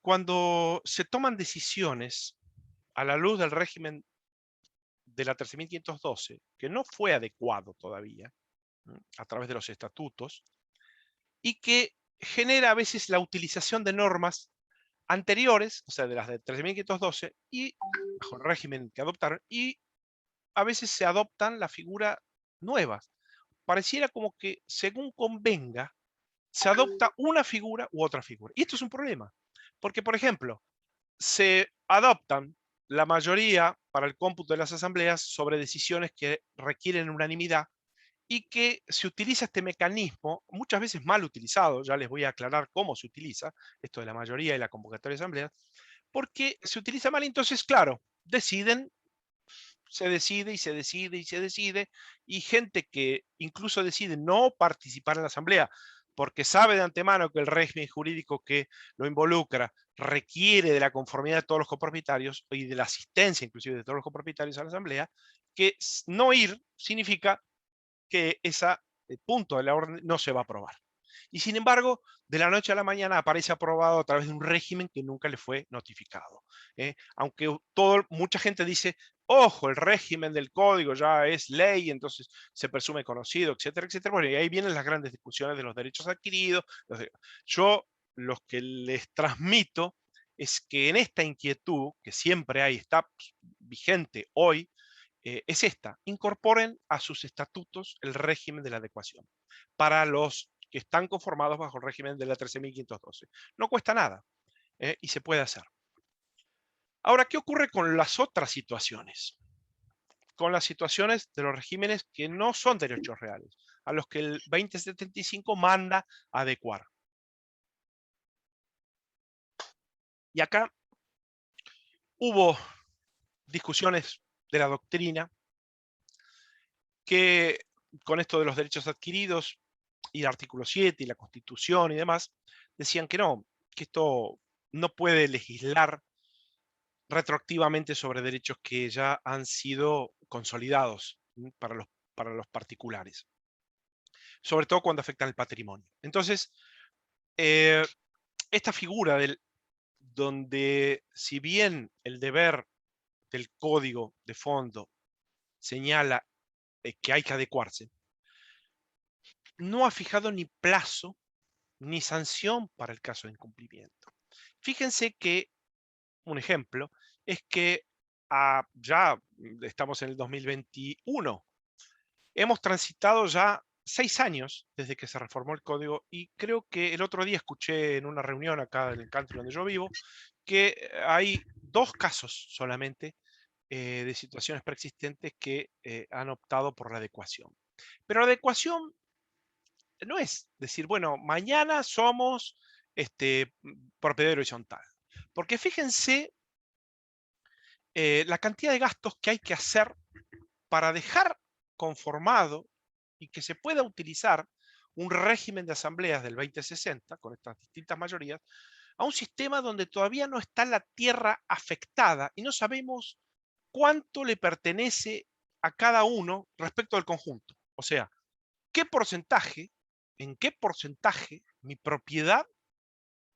cuando se toman decisiones a la luz del régimen de la 13.512, que no fue adecuado todavía a través de los estatutos, y que genera a veces la utilización de normas anteriores, o sea, de las de 13.512, y bajo el régimen que adoptaron, y a veces se adoptan la figura nuevas. Pareciera como que según convenga, se adopta una figura u otra figura. Y esto es un problema, porque, por ejemplo, se adoptan la mayoría para el cómputo de las asambleas sobre decisiones que requieren unanimidad, y que se utiliza este mecanismo, muchas veces mal utilizado, ya les voy a aclarar cómo se utiliza, esto de la mayoría y la convocatoria de asambleas, porque se utiliza mal. Entonces, claro, deciden, se decide y se decide y se decide, y gente que incluso decide no participar en la asamblea porque sabe de antemano que el régimen jurídico que lo involucra requiere de la conformidad de todos los copropietarios y de la asistencia inclusive de todos los copropietarios a la asamblea, que no ir significa que ese punto de la orden no se va a aprobar. Y sin embargo, de la noche a la mañana aparece aprobado a través de un régimen que nunca le fue notificado. Aunque mucha gente dice, ojo, el régimen del código ya es ley, entonces se presume conocido, etcétera, etcétera. Bueno, y ahí vienen las grandes discusiones de los derechos adquiridos. Yo lo que les transmito es que en esta inquietud, que siempre hay, está vigente hoy, es esta: incorporen a sus estatutos el régimen de la adecuación para los que están conformados bajo el régimen de la 13.512. No cuesta nada y se puede hacer. Ahora, ¿qué ocurre con las otras situaciones? Con las situaciones de los regímenes que no son derechos reales, a los que el 2075 manda adecuar. Y acá hubo discusiones de la doctrina que, con esto de los derechos adquiridos y el artículo 7 y la Constitución y demás, decían que no, que esto no puede legislar retroactivamente sobre derechos que ya han sido consolidados para los particulares, sobre todo cuando afectan el patrimonio. Entonces, esta figura donde, si bien el deber del código de fondo señala que hay que adecuarse, no ha fijado ni plazo ni sanción para el caso de incumplimiento. Fíjense que un ejemplo es que ya estamos en el 2021, hemos transitado ya 6 años desde que se reformó el código, y creo que el otro día escuché en una reunión acá en el country donde yo vivo que hay 2 casos solamente de situaciones preexistentes que han optado por la adecuación. Pero la adecuación no es decir, bueno, mañana somos propiedad horizontal. Porque fíjense la cantidad de gastos que hay que hacer para dejar conformado y que se pueda utilizar un régimen de asambleas del 2060, con estas distintas mayorías, a un sistema donde todavía no está la tierra afectada y no sabemos cuánto le pertenece a cada uno respecto del conjunto. O sea, en qué porcentaje mi propiedad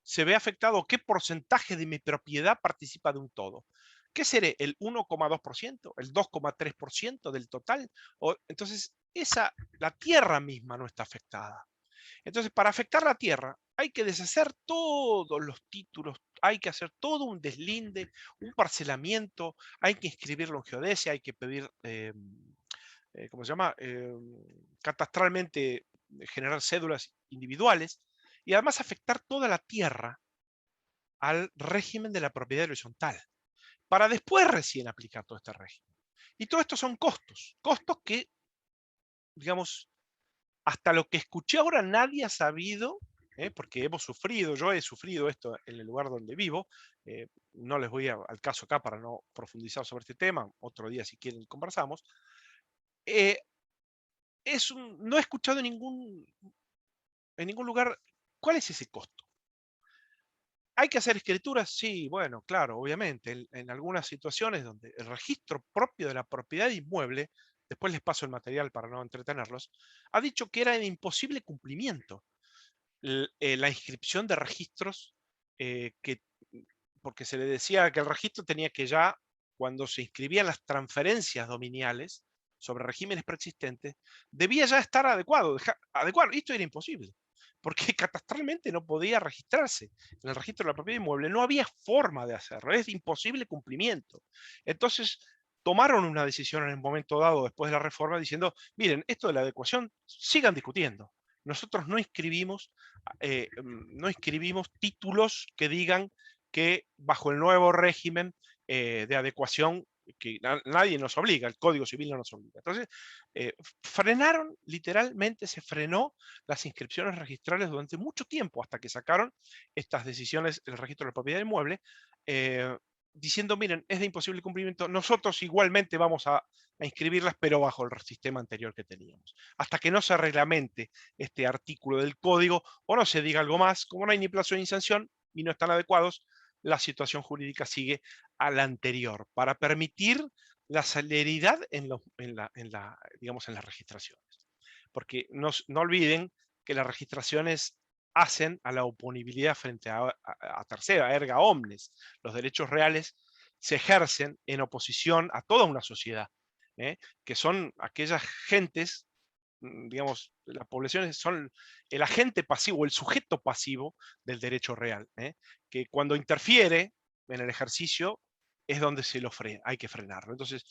se ve afectado, qué porcentaje de mi propiedad participa de un todo. ¿Qué seré? ¿El 1,2%? ¿El 2,3% del total? Entonces, la tierra misma no está afectada. Entonces, para afectar la tierra, hay que deshacer todos los títulos, hay que hacer todo un deslinde, un parcelamiento, hay que inscribirlo en geodesia, hay que pedir, ¿cómo se llama? Catastralmente generar cédulas individuales y además afectar toda la tierra al régimen de la propiedad horizontal, para después recién aplicar todo este régimen. Y todo esto son costos que, digamos, hasta lo que escuché ahora nadie ha sabido, porque hemos sufrido, yo he sufrido esto en el lugar donde vivo, no les voy al caso acá para no profundizar sobre este tema, otro día si quieren conversamos. No he escuchado en ningún lugar cuál es ese costo. ¿Hay que hacer escrituras? Sí, bueno, claro, obviamente. En algunas situaciones donde el registro propio de la propiedad inmueble, después les paso el material para no entretenerlos, ha dicho que era de imposible cumplimiento la inscripción de registros, porque se le decía que el registro tenía que ya, cuando se inscribían las transferencias dominiales sobre regímenes preexistentes, debía ya estar adecuado. Y esto era imposible, porque catastralmente no podía registrarse en el registro de la propiedad inmueble. No había forma de hacerlo, es de imposible cumplimiento. Entonces, tomaron una decisión en el momento dado, después de la reforma, diciendo, miren, esto de la adecuación, sigan discutiendo. Nosotros no inscribimos títulos que digan que bajo el nuevo régimen de adecuación, que nadie nos obliga, el Código Civil no nos obliga. Entonces, frenaron, literalmente se frenó las inscripciones registrales durante mucho tiempo, hasta que sacaron estas decisiones del registro de la propiedad inmueble, diciendo, miren, es de imposible cumplimiento, nosotros igualmente vamos a inscribirlas, pero bajo el sistema anterior que teníamos. Hasta que no se reglamente este artículo del código, o no se diga algo más, como no hay ni plazo ni sanción y no están adecuados, la situación jurídica sigue a la anterior, para permitir la celeridad digamos, en las registraciones. Porque no olviden que las registraciones hacen a la oponibilidad frente a tercera, erga omnes. Los derechos reales se ejercen en oposición a toda una sociedad, que son aquellas gentes, digamos, las poblaciones son el agente pasivo, el sujeto pasivo del derecho real, que cuando interfiere en el ejercicio es donde hay que frenarlo. Entonces,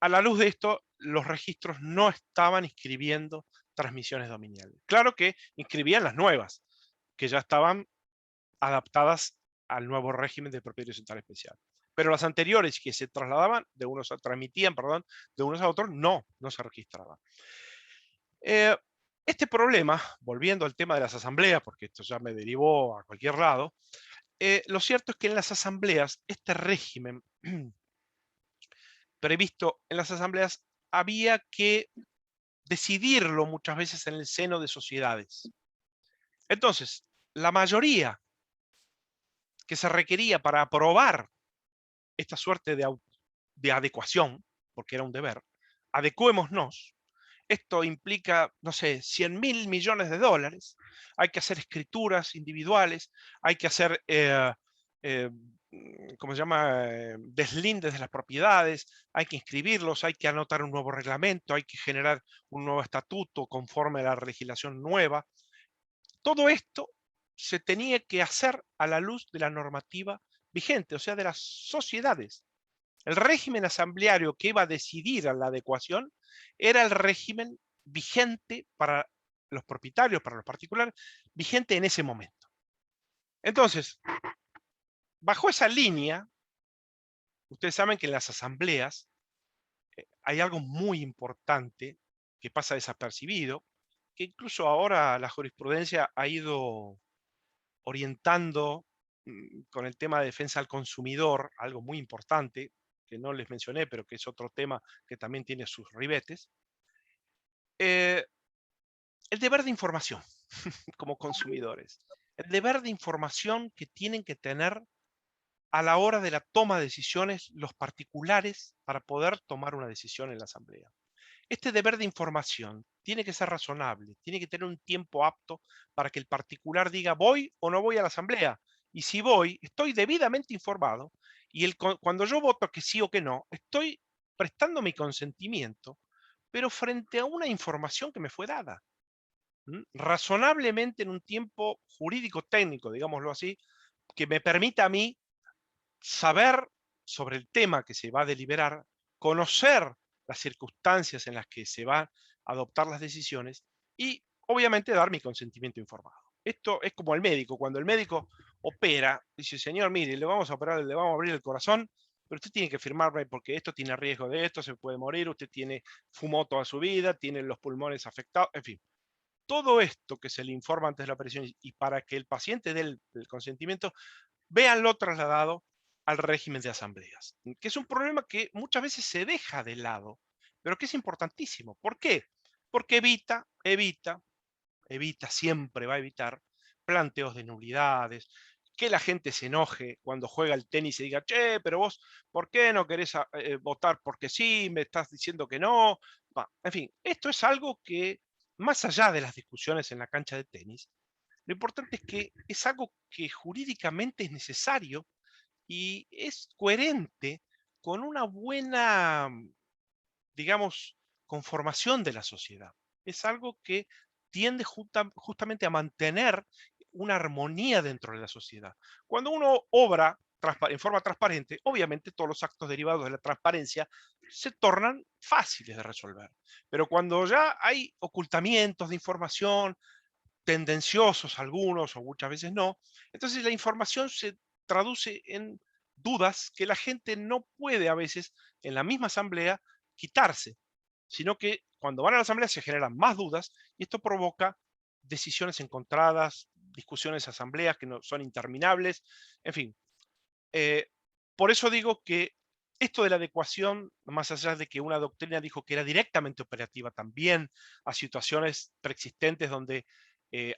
a la luz de esto, los registros no estaban inscribiendo transmisiones dominiales. Claro que inscribían las nuevas, que ya estaban adaptadas al nuevo régimen de propiedad horizontal especial. Pero las anteriores que se trasladaban, transmitían, perdón, de unos a otros, no se registraban. Este problema, volviendo al tema de las asambleas, porque esto ya me derivó a cualquier lado, lo cierto es que en las asambleas, este régimen previsto en las asambleas había que decidirlo muchas veces en el seno de sociedades. Entonces, la mayoría que se requería para aprobar esta suerte de adecuación, porque era un deber, adecuémonos. Esto implica, no sé, 100.000 millones de dólares. Hay que hacer escrituras individuales, hay que hacer, ¿cómo se llama? Deslindes de las propiedades, hay que inscribirlos, hay que anotar un nuevo reglamento, hay que generar un nuevo estatuto conforme a la legislación nueva. Todo esto se tenía que hacer a la luz de la normativa vigente, o sea, de las sociedades. El régimen asambleario que iba a decidir a la adecuación era el régimen vigente para los propietarios, para los particulares, vigente en ese momento. Entonces, bajo esa línea, ustedes saben que en las asambleas hay algo muy importante que pasa desapercibido, que incluso ahora la jurisprudencia ha ido orientando con el tema de defensa al consumidor, algo muy importante, que no les mencioné, pero que es otro tema que también tiene sus ribetes. El deber de información como consumidores. El deber de información que tienen que tener a la hora de la toma de decisiones los particulares para poder tomar una decisión en la asamblea. este deber de información tiene que ser razonable, tiene que tener un tiempo apto para que el particular diga voy o no voy a la asamblea. Y si voy, estoy debidamente informado y cuando yo voto que sí o que no, estoy prestando mi consentimiento, pero frente a una información que me fue dada. Razonablemente en un tiempo jurídico técnico, digámoslo así, que me permita a mí saber sobre el tema que se va a deliberar, conocer las circunstancias en las que se van a adoptar las decisiones y obviamente dar mi consentimiento informado. Esto es como el médico, cuando el médico opera, dice, señor, mire, le vamos a operar, le vamos a abrir el corazón, pero usted tiene que firmarme porque esto tiene riesgo de esto, se puede morir, usted fumó toda su vida, tiene los pulmones afectados, en fin. Todo esto que se le informa antes de la operación y para que el paciente dé el consentimiento, véanlo trasladado al régimen de asambleas, que es un problema que muchas veces se deja de lado, pero que es importantísimo. ¿Por qué? Porque siempre va a evitar planteos de nulidades, que la gente se enoje cuando juega el tenis y diga, che, pero vos, ¿por qué no querés votar? Porque sí, me estás diciendo que no. En fin, esto es algo que, más allá de las discusiones en la cancha de tenis, lo importante es que es algo que jurídicamente es necesario y es coherente con una buena, digamos, conformación de la sociedad. Es algo que tiende justamente a mantener una armonía dentro de la sociedad. Cuando uno obra en forma transparente, obviamente todos los actos derivados de la transparencia se tornan fáciles de resolver. Pero cuando ya hay ocultamientos de información, tendenciosos algunos o muchas veces no, entonces la información se traduce en dudas que la gente no puede a veces en la misma asamblea quitarse, sino que cuando van a la asamblea se generan más dudas y esto provoca decisiones encontradas, discusiones, asambleas que no son interminables, en fin. eh, por eso digo que esto de la adecuación, más allá de que una doctrina dijo que era directamente operativa también a situaciones preexistentes donde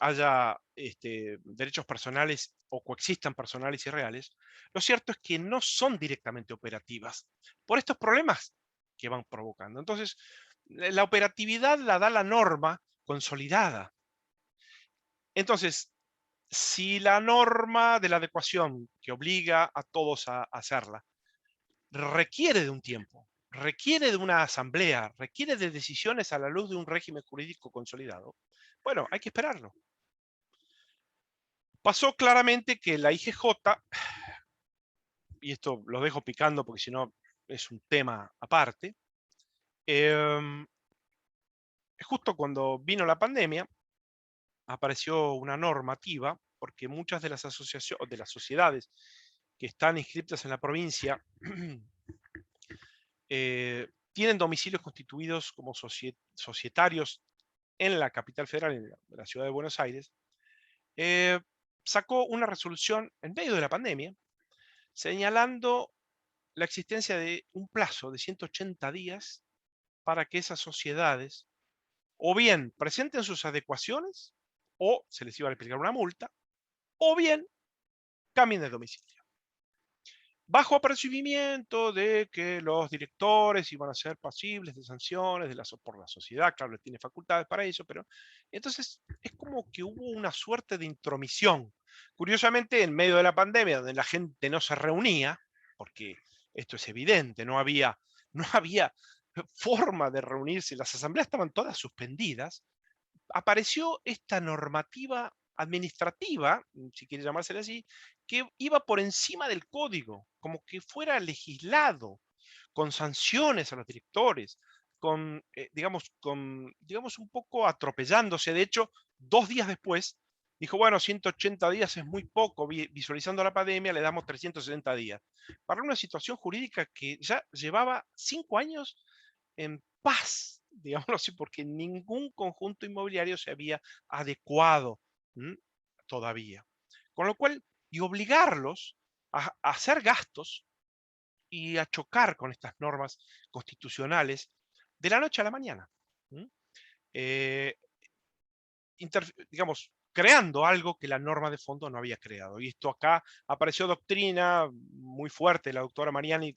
haya derechos personales o coexistan personales y reales, lo cierto es que no son directamente operativas por estos problemas que van provocando. Entonces, la operatividad la da la norma consolidada. Entonces, si la norma de la adecuación que obliga a todos a hacerla requiere de un tiempo, requiere de una asamblea, requiere de decisiones a la luz de un régimen jurídico consolidado, bueno, hay que esperarlo. Pasó claramente que la IGJ, y esto lo dejo picando porque si no es un tema aparte, justo cuando vino la pandemia, apareció una normativa, porque muchas de las asociaciones, de las sociedades que están inscritas en la provincia, tienen domicilios constituidos como societarios en la capital federal, en la ciudad de Buenos Aires, sacó una resolución en medio de la pandemia señalando la existencia de un plazo de 180 días para que esas sociedades o bien presenten sus adecuaciones o se les iba a aplicar una multa, o bien cambien de domicilio. Bajo apercibimiento de que los directores iban a ser pasibles de sanciones por la sociedad, claro, tiene facultades para eso, pero entonces es como que hubo una suerte de intromisión. Curiosamente, en medio de la pandemia, donde la gente no se reunía, porque esto es evidente, no había forma de reunirse, las asambleas estaban todas suspendidas, apareció esta normativa administrativa, si quiere llamársela así, que iba por encima del código, como que fuera legislado, con sanciones a los directores, digamos, un poco atropellándose. De hecho, 2 días después, dijo, bueno, 180 días es muy poco, visualizando la pandemia le damos 360 días. Para una situación jurídica que ya llevaba 5 años en paz, digámoslo así, porque ningún conjunto inmobiliario se había adecuado todavía. Con lo cual, y obligarlos a hacer gastos y a chocar con estas normas constitucionales de la noche a la mañana. ¿Mm? Eh, digamos, creando algo que la norma de fondo no había creado. Y esto acá apareció doctrina muy fuerte, la doctora Mariani,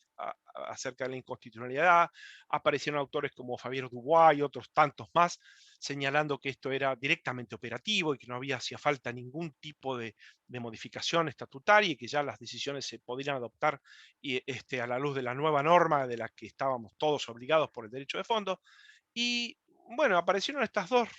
acerca de la inconstitucionalidad, aparecieron autores como Javier Dubois y otros tantos más, señalando que esto era directamente operativo y que no hacía falta ningún tipo de modificación estatutaria y que ya las decisiones se podrían adoptar a la luz de la nueva norma de la que estábamos todos obligados por el derecho de fondo. Y bueno, aparecieron estas dos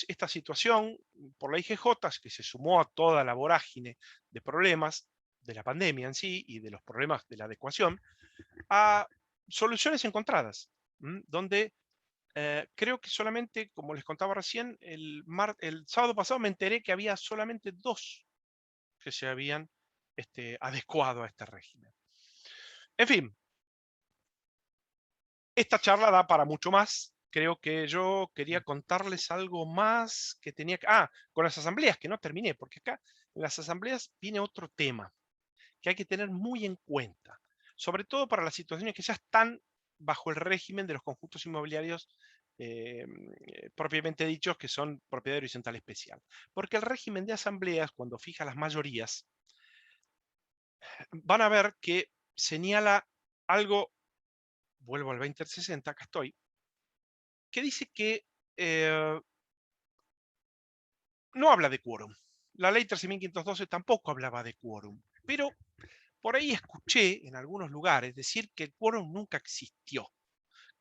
esta situación por la IGJ, que se sumó a toda la vorágine de problemas de la pandemia en sí y de los problemas de la adecuación, a soluciones encontradas, donde creo que solamente, como les contaba recién, el sábado pasado me enteré que había solamente 2 que se habían adecuado a este régimen. En fin, esta charla da para mucho más. Creo que yo quería contarles algo más que tenía que... con las asambleas, que no terminé, porque acá en las asambleas viene otro tema que hay que tener muy en cuenta, sobre todo para las situaciones que ya están bajo el régimen de los conjuntos inmobiliarios propiamente dichos, que son propiedad horizontal especial. Porque el régimen de asambleas, cuando fija las mayorías, van a ver que señala algo, vuelvo al 2060, acá estoy, que dice que no habla de quórum. La ley 13.512 tampoco hablaba de quórum, pero por ahí escuché en algunos lugares decir que el quórum nunca existió.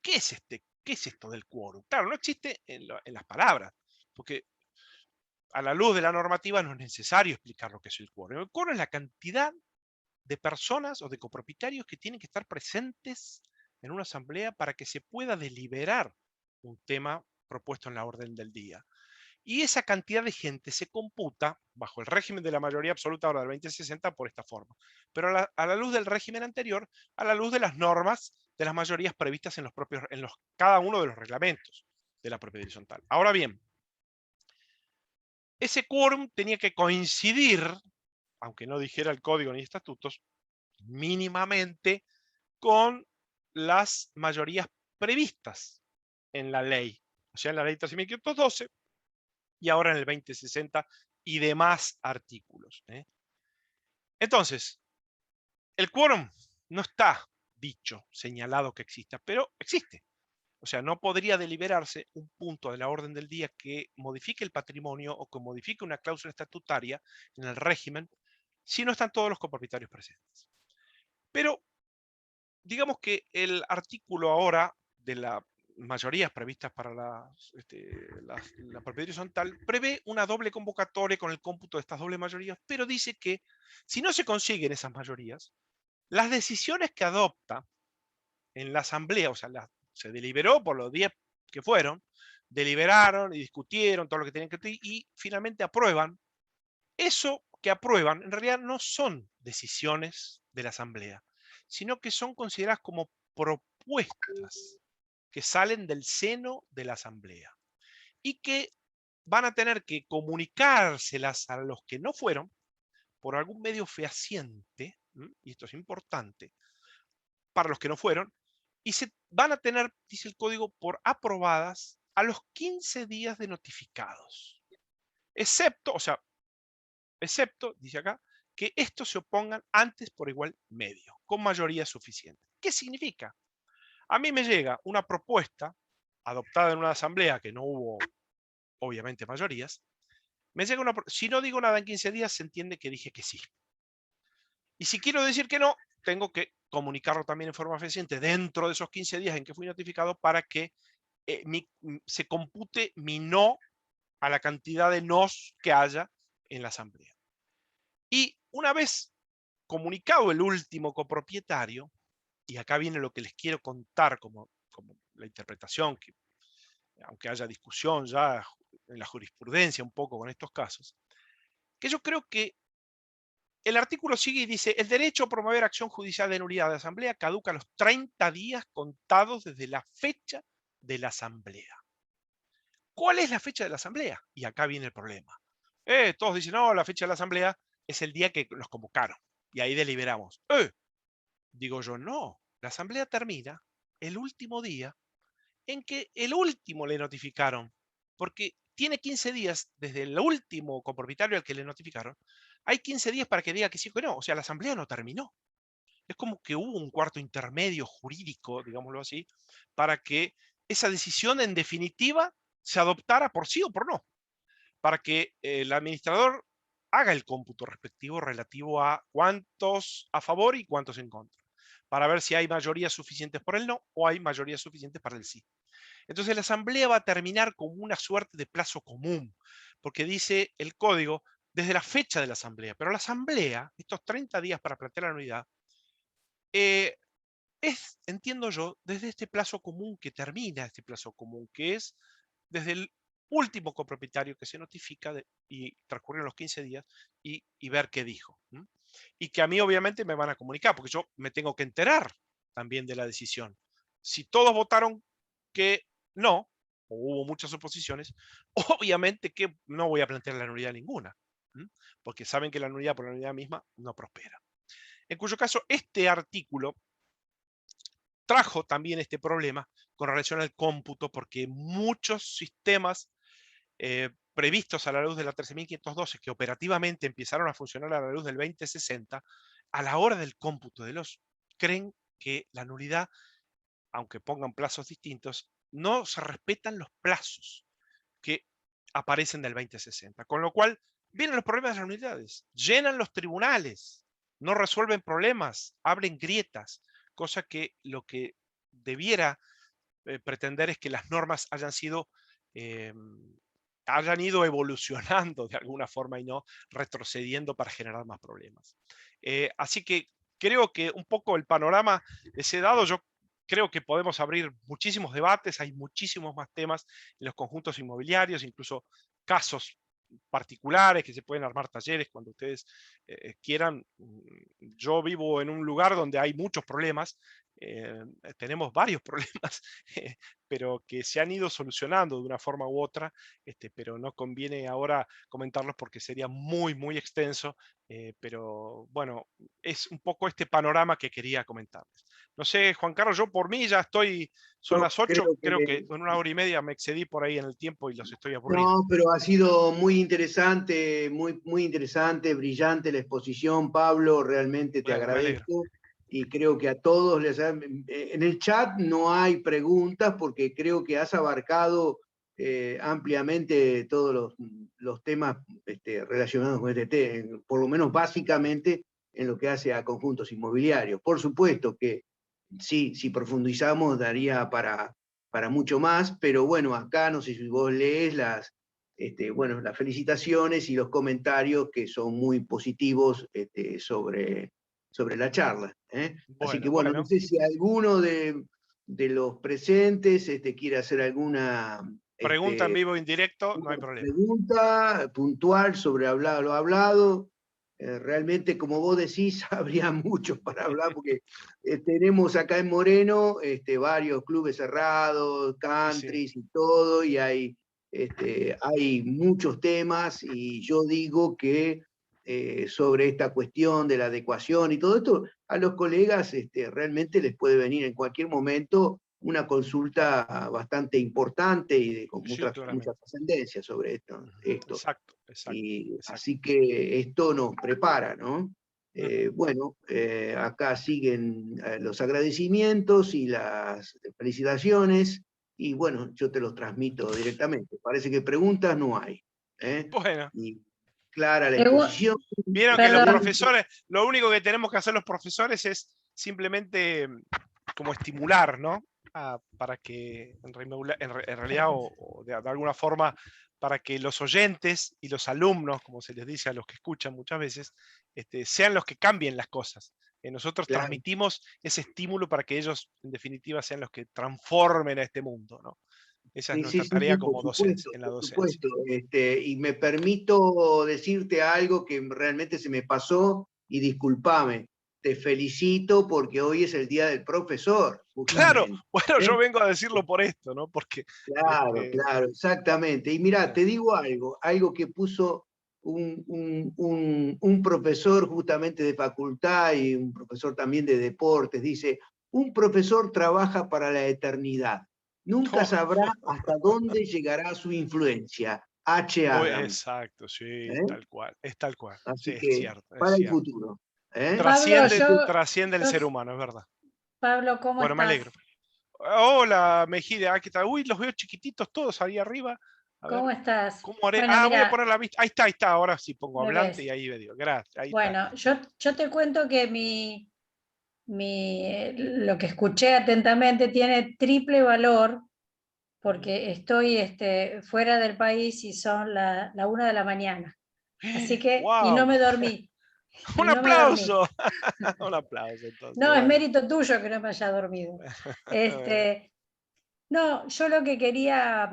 ¿Qué es esto del quórum? Claro, no existe en las palabras, porque a la luz de la normativa no es necesario explicar lo que es el quórum. El quórum es la cantidad de personas o de copropietarios que tienen que estar presentes en una asamblea para que se pueda deliberar un tema propuesto en la orden del día. Y esa cantidad de gente se computa bajo el régimen de la mayoría absoluta ahora del 2060 por esta forma. Pero a la luz del régimen anterior, a la luz de las normas de las mayorías previstas en cada uno de los reglamentos de la propiedad horizontal. Ahora bien, ese quórum tenía que coincidir, aunque no dijera el código ni estatutos, mínimamente con las mayorías previstas en la ley. O sea, en la ley 13.512 y ahora en el 2060 y demás artículos. Entonces, el quórum no está dicho, señalado que exista, pero existe. O sea, no podría deliberarse un punto de la orden del día que modifique el patrimonio o que modifique una cláusula estatutaria en el régimen si no están todos los copropietarios presentes. Pero digamos que el artículo ahora de las mayorías previstas para la propiedad horizontal prevé una doble convocatoria con el cómputo de estas dobles mayorías, pero dice que si no se consiguen esas mayorías, las decisiones que adopta en la asamblea, o sea, se deliberó por los 10 que fueron, deliberaron y discutieron todo lo que tenían que decir y finalmente aprueban. Eso que aprueban en realidad no son decisiones de la asamblea, sino que son consideradas como propuestas que salen del seno de la asamblea y que van a tener que comunicárselas a los que no fueron por algún medio fehaciente, y esto es importante, para los que no fueron, y se van a tener, dice el código, por aprobadas a los 15 días de notificados. Excepto, dice acá, que estos se opongan antes por igual medio, con mayoría suficiente. ¿Qué significa? A mí me llega una propuesta adoptada en una asamblea que no hubo, obviamente, mayorías. Si no digo nada en 15 días, se entiende que dije que sí. Y si quiero decir que no, tengo que comunicarlo también en forma fehaciente dentro de esos 15 días en que fui notificado para que se compute mi no a la cantidad de nos que haya en la asamblea. Y una vez comunicado el último copropietario, y acá viene lo que les quiero contar como la interpretación, que aunque haya discusión ya en la jurisprudencia un poco con estos casos, que yo creo que el artículo sigue y dice, el derecho a promover acción judicial de nulidad de asamblea caduca a los 30 días contados desde la fecha de la asamblea. ¿Cuál es la fecha de la asamblea? Y acá viene el problema. Todos dicen, no, la fecha de la asamblea es el día que los convocaron y ahí deliberamos. Digo yo, no, la asamblea termina el último día en que el último le notificaron, porque tiene 15 días desde el último copropietario al que le notificaron, hay 15 días para que diga que sí o que no. O sea, la asamblea no terminó. Es como que hubo un cuarto intermedio jurídico, digámoslo así, para que esa decisión en definitiva se adoptara por sí o por no, para que el administrador haga el cómputo respectivo relativo a cuántos a favor y cuántos en contra, para ver si hay mayorías suficientes por el no o hay mayorías suficientes para el sí. Entonces la asamblea va a terminar como una suerte de plazo común, porque dice el código desde la fecha de la asamblea, pero la asamblea, estos 30 días para plantear la nulidad, es, entiendo yo, desde este plazo común que termina, este plazo común, que es desde el último copropietario que se notifica y transcurren los 15 días y ver qué dijo. Y que a mí obviamente me van a comunicar, porque yo me tengo que enterar también de la decisión. Si todos votaron que no, o hubo muchas oposiciones, obviamente que no voy a plantear la nulidad ninguna, porque saben que la nulidad por la nulidad misma no prospera. En cuyo caso, este artículo trajo también este problema con relación al cómputo, porque muchos sistemas previstos a la luz de la 13.512, que operativamente empezaron a funcionar a la luz del 2060, a la hora del cómputo de los, creen que la nulidad, aunque pongan plazos distintos, no se respetan los plazos que aparecen del 2060. Con lo cual, vienen los problemas de las nulidades, llenan los tribunales, no resuelven problemas, abren grietas, cosa que lo que debiera pretender es que las normas eh, hayan ido evolucionando de alguna forma y no retrocediendo para generar más problemas. Así que creo que un poco el panorama ese dado, yo creo que podemos abrir muchísimos debates, hay muchísimos más temas en los conjuntos inmobiliarios, incluso casos particulares que se pueden armar talleres cuando ustedes quieran. Yo vivo en un lugar donde hay muchos problemas, tenemos varios problemas, pero que se han ido solucionando de una forma u otra, pero no conviene ahora comentarlos porque sería muy, muy extenso, pero bueno, es un poco este panorama que quería comentarles. No sé, Juan Carlos, yo por mí ya estoy, son Yo las 8, creo creo que que en 1 hora y media me excedí por ahí en el tiempo y los estoy aburriendo. no, pero ha sido muy interesante, muy, muy interesante, brillante la exposición, Pablo, realmente te Bueno, me alegro. agradezco y creo que a todos en el chat no hay preguntas porque creo que has abarcado ampliamente todos los temas relacionados con este tema, por lo menos básicamente en lo que hace a conjuntos inmobiliarios. Por supuesto que sí, si profundizamos daría para mucho más, pero bueno, acá no sé si vos lees bueno, las felicitaciones y los comentarios que son muy positivos sobre la charla. Así que Bueno, bueno, no bueno. sé si alguno de los presentes quiere hacer alguna Pregunta en vivo o indirecto, no hay una problema. pregunta puntual sobre lo hablado. Realmente, como vos decís, habría mucho para hablar porque tenemos acá en Moreno varios clubes cerrados, Y sí, countries y todo, y hay muchos temas, y yo digo que sobre esta cuestión de la adecuación y todo esto, a los colegas realmente les puede venir en cualquier momento una consulta bastante importante y con sí, mucha claramente. trascendencia sobre esto. Exacto, exacto, Y exacto. así que esto nos prepara, ¿no? Ujú. Bueno, acá siguen los agradecimientos y las felicitaciones, y bueno, yo te los transmito directamente. Parece que preguntas no hay. ¿eh? Bueno, Y clara la Egu- exposición. vieron que los Perdón, Excelente. profesores, lo único que tenemos que hacer los profesores es simplemente como estimular, ¿no? Para que en realidad o de alguna forma para que los oyentes y los alumnos, como se les dice a los que escuchan muchas veces, sean los que cambien las cosas. Nosotros Claro. transmitimos ese estímulo para que ellos, en definitiva, sean los que transformen a este mundo, ¿no? Esa es Sí, sí, nuestra sí, tarea sí, como docencia, en la por docencia. supuesto. Y me permito decirte algo que realmente se me pasó, y discúlpame. Te felicito porque hoy es el Día del Profesor, Claro, justamente. bueno, ¿eh? yo vengo a decirlo por esto, ¿no? Porque, Claro, este, claro, exactamente. Y mira, eh, te digo algo que puso un profesor justamente de facultad y un profesor también de deportes. Dice: un profesor trabaja para la eternidad. Nunca no, sabrá hasta dónde llegará su influencia. H. Adam. Exacto, sí, ¿Eh? es tal cual. Sí, Así es que cierto, es para el cierto. futuro. ¿Eh? Pablo, Trasciende, trasciende el yo, ser humano, es verdad. Pablo, ¿cómo Bueno, me estás? alegro. Hola, Mejide, ¿qué tal? Uy, los veo chiquititos todos ahí arriba. A ver, ¿Cómo estás? ¿cómo haré? Bueno, Ah, voy a mira, poner la vista. Ahí está. Ahora sí pongo me hablante ves. y ahí veo. Gracias, ahí está. Bueno, yo te cuento que lo que escuché atentamente tiene triple valor porque estoy fuera del país y son la 1 de la mañana. Así que, y no ¡Wow! me dormí, y ¡Un no me dormí. aplauso! Un aplauso, entonces, No, es bueno. mérito tuyo que no me haya dormido. Este, no, yo lo que quería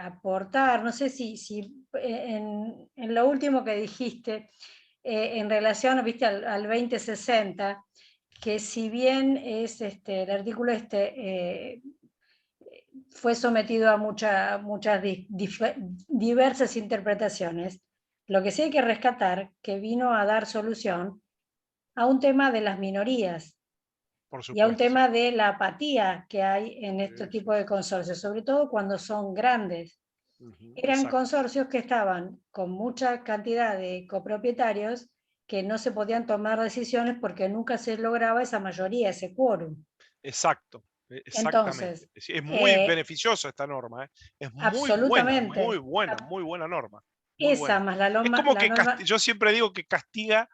aportar, no sé si en lo último que dijiste, en relación, viste, al 2060, que si bien es el artículo fue sometido a muchas diversas interpretaciones, lo que sí hay que rescatar, que vino a dar solución a un tema de las minorías Por y a un supuesto. tema de la apatía que hay en Sí, este sí, tipo de sí. consorcios, sobre todo cuando son grandes. Ujú, Eran exacto. consorcios que estaban con mucha cantidad de copropietarios que no se podían tomar decisiones porque nunca se lograba esa mayoría, ese quórum. Exacto. Entonces, Exactamente. Sí, es muy beneficiosa esta norma, ¿eh? Es absolutamente, muy buena norma. Muy esa buena. más la Es norma, como la que norma. yo siempre digo que castiga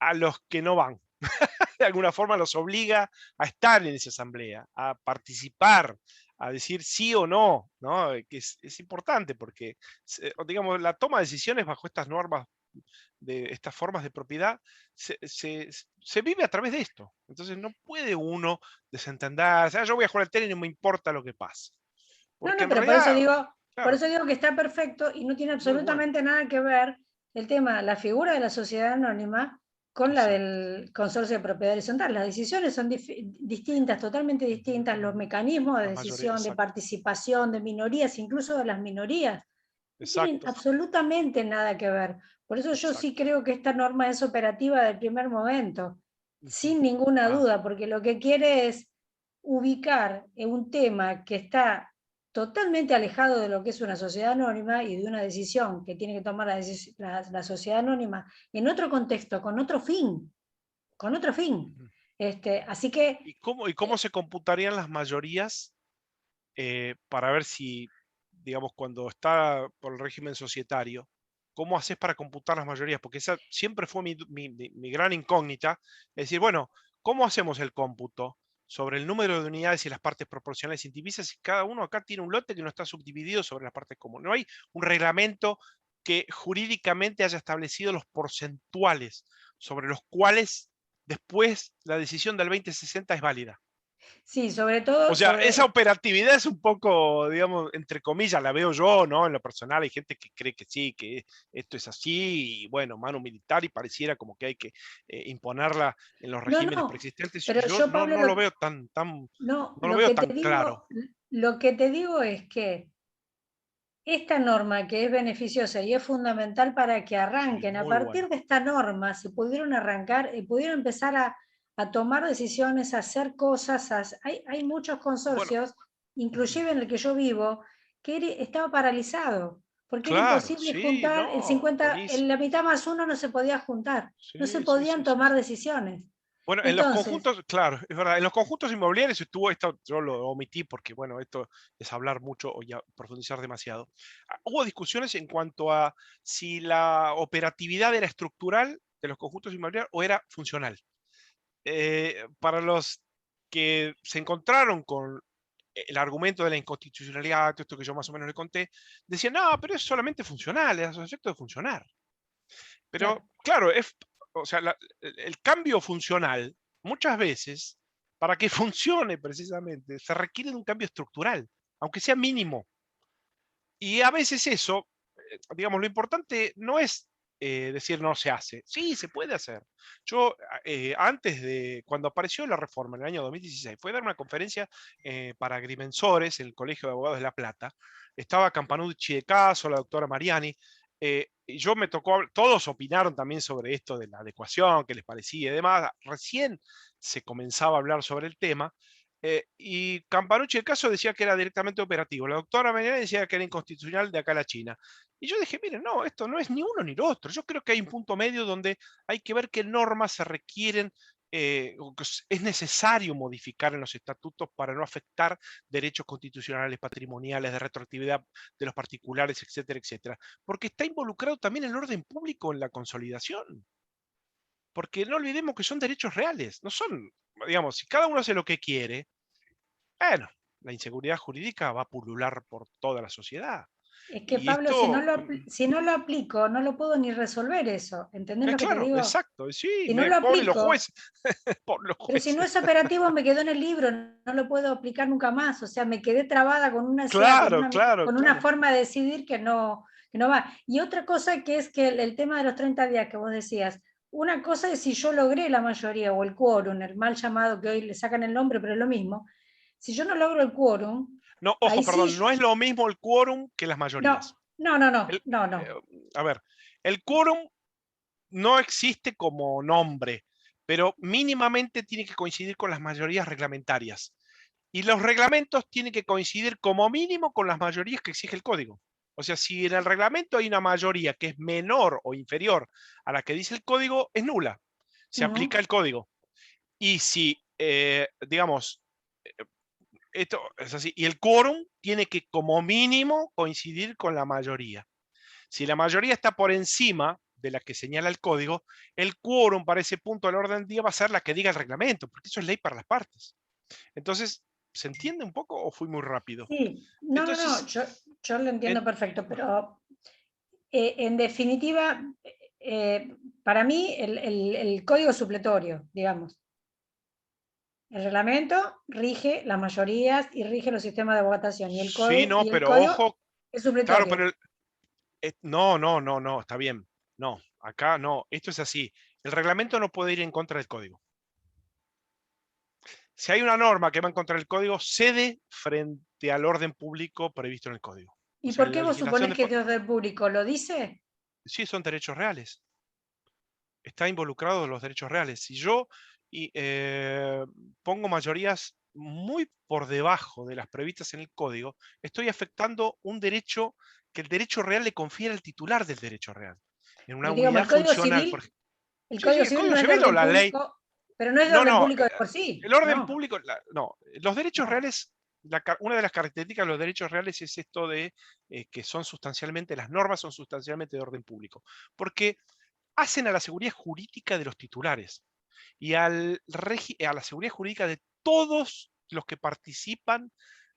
a los que no van. De alguna forma los obliga a estar en esa asamblea, a participar, a decir sí o no, ¿no? Que es importante porque, digamos, la toma de decisiones bajo estas normas, de estas formas de propiedad, se vive a través de esto. Entonces no puede uno desentenderse, yo voy a jugar al tenis y no me importa lo que pase. No, Porque no, en pero realidad, por claro, eso digo que está perfecto y no tiene muy bueno. absolutamente nada que ver el tema, la figura de la sociedad anónima con la Exacto. del consorcio de propiedad horizontal. Las decisiones son distintas, totalmente Ujú, distintas, los ujú. mecanismos de La mayoría, decisión, de exacto. participación, de minorías, incluso de las minorías, no tienen Exacto. absolutamente nada que ver. Por eso yo sí Exacto. creo que esta norma es operativa del primer momento, Ujú. sin ninguna Ah, duda, porque lo que quiere es ubicar en un tema que está totalmente alejado de lo que es una sociedad anónima y de una decisión que tiene que tomar la sociedad anónima en otro contexto, con otro fin, con otro fin. ujú. Así que, Y cómo se computarían las mayorías para ver si, digamos, cuando está por el régimen societario, cómo haces para computar las mayorías? Porque esa siempre fue mi gran incógnita. Es decir, bueno, ¿cómo hacemos el cómputo sobre el número de unidades y las partes proporcionales indivisas si cada uno acá tiene un lote que no está subdividido sobre las partes comunes? No hay un reglamento que jurídicamente haya establecido los porcentuales sobre los cuales después la decisión del 2060 es válida. sí, sobre O todo sea, esa sobre. operatividad es un poco, digamos, entre comillas, la veo yo, ¿no? En lo personal hay gente que cree que sí, que esto es así, y bueno, mano militar y pareciera como que hay que imponerla en los No, regímenes no, preexistentes. pero Yo yo, Pablo, no lo veo no, no lo veo tan claro. lo que te digo es que esta norma que es beneficiosa y es fundamental para que Sí, arranquen, a muy partir buena. de esta norma se pudieron arrancar y pudieron empezar a tomar decisiones, a hacer cosas. Hay muchos Bueno, consorcios, ujú, inclusive en el que yo vivo, que estaba paralizado, porque era claro, imposible sí, juntar el no, 50, en buenísimo. la mitad más uno no se podía juntar, no se Sí, sí, podían sí, sí, tomar sí. decisiones. Bueno, en los Entonces, conjuntos, claro, es verdad, en los conjuntos inmobiliarios estuvo esto, yo lo omití porque, bueno, esto es hablar mucho o ya profundizar demasiado. Hubo discusiones en cuanto a si la operatividad era estructural de los conjuntos inmobiliarios o era funcional. Para los que se encontraron con el argumento de la inconstitucionalidad, todo esto que yo más o menos le conté, decían, no, pero es solamente funcional, es a su efecto de funcionar. claro. Pero claro, o sea, el cambio funcional, muchas veces, para que funcione precisamente, se requiere de un cambio estructural, aunque sea mínimo. Y a veces eso, digamos, lo importante no es decir no se hace. Sí, se puede hacer. Yo, antes de, cuando apareció la reforma en el año 2016, fue a dar una conferencia para agrimensores en el Colegio de Abogados de La Plata. Estaba Campanucci de Caso, la doctora Mariani. Y yo me tocó, todos opinaron también sobre esto de la adecuación, qué les parecía y demás. Recién se comenzaba a hablar sobre el tema. Y Campanucci el caso decía que era directamente operativo. La doctora Mañana decía que era inconstitucional de acá a la China. Y yo dije, miren, no, esto no es ni uno ni lo otro. Yo creo que hay un punto medio donde hay que ver qué normas se requieren, o que es necesario modificar en los estatutos para no afectar derechos constitucionales, patrimoniales, de retroactividad de los particulares, etcétera, etcétera. Porque está involucrado también el orden público en la consolidación. Porque no olvidemos que son derechos reales, no son, digamos, si cada uno hace lo que quiere, bueno, la inseguridad jurídica va a pulular por toda la sociedad. Es que Y Pablo, si no esto, lo, si no lo aplico, no lo puedo ni resolver eso. ¿Entendés es lo que te claro, digo? exacto, sí, Si no lo pobre los aplico, jueces, por los pero si no jueces. es operativo, me quedó en el libro, no lo puedo aplicar nunca más. O sea, me quedé trabada con una idea, Claro, claro, con una claro. forma de decidir que no va. Y otra cosa que es que el tema de los 30 días que vos decías, una cosa es si yo logré la mayoría o el quórum, el mal llamado que hoy le sacan el nombre, pero es lo mismo. Si yo no logro el quórum, No, ahí ojo, perdón, sí, no es lo mismo el quórum que las no, mayorías. no, no, no, El- no, eh, no. a ver, el quórum no existe como nombre, pero mínimamente tiene que coincidir con las mayorías reglamentarias. Y los reglamentos tienen que coincidir como mínimo con las mayorías que exige el código. O sea, si en el reglamento hay una mayoría que es menor o inferior a la que dice el código, es nula. Se aplica Ujú. el código. Y si, digamos, esto es así, y el quórum tiene que como mínimo coincidir con la mayoría. Si la mayoría está por encima de la que señala el código, el quórum para ese punto del orden del día va a ser la que diga el reglamento, porque eso es ley para las partes. Entonces, ¿se entiende un poco o fui muy rápido? Sí, no, no, no, Entonces, yo lo entiendo en- perfecto, pero en definitiva, para mí el código supletorio, digamos. El reglamento rige las mayorías y rige los sistemas de votación sí, no, y el pero código ojo, es claro, supletorio. pero no, no, no, no, está bien. No, acá no, esto es así. El reglamento no puede ir en contra del código. Si hay una norma que va en contra del código, cede frente al orden público previsto en el código. O ¿Y sea, por en qué la vos legislación suponés de... que es de orden público? ¿Lo dice? Sí, son derechos reales. Está involucrado en los derechos reales. Si yo y, pongo mayorías muy por debajo de las previstas en el código, estoy afectando un derecho que el derecho real le confiere al titular del derecho real, en una Pero digamos, unidad funcional, por ejemplo. el Sí, sí, Código el Civil Código no es de Civil o orden la ley. público, pero no es de No, orden no, público de por sí, el orden no, público, no, los derechos no. reales, una de las características de los derechos reales es esto de que son sustancialmente, las normas son sustancialmente de orden público, porque hacen a la seguridad jurídica de los titulares y a la seguridad jurídica de todos los que participan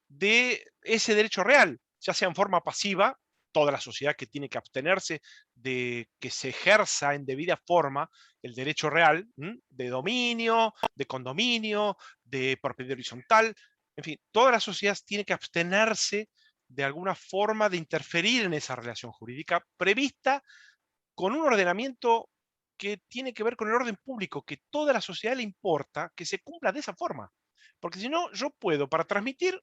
de ese derecho real, ya sea en forma pasiva, toda la sociedad que tiene que abstenerse de que se ejerza en debida forma el derecho real, de dominio, de condominio, de propiedad horizontal, en fin, toda la sociedad tiene que abstenerse de alguna forma de interferir en esa relación jurídica prevista con un ordenamiento que tiene que ver con el orden público, que toda la sociedad le importa que se cumpla de esa forma. Porque si no, yo puedo, para transmitir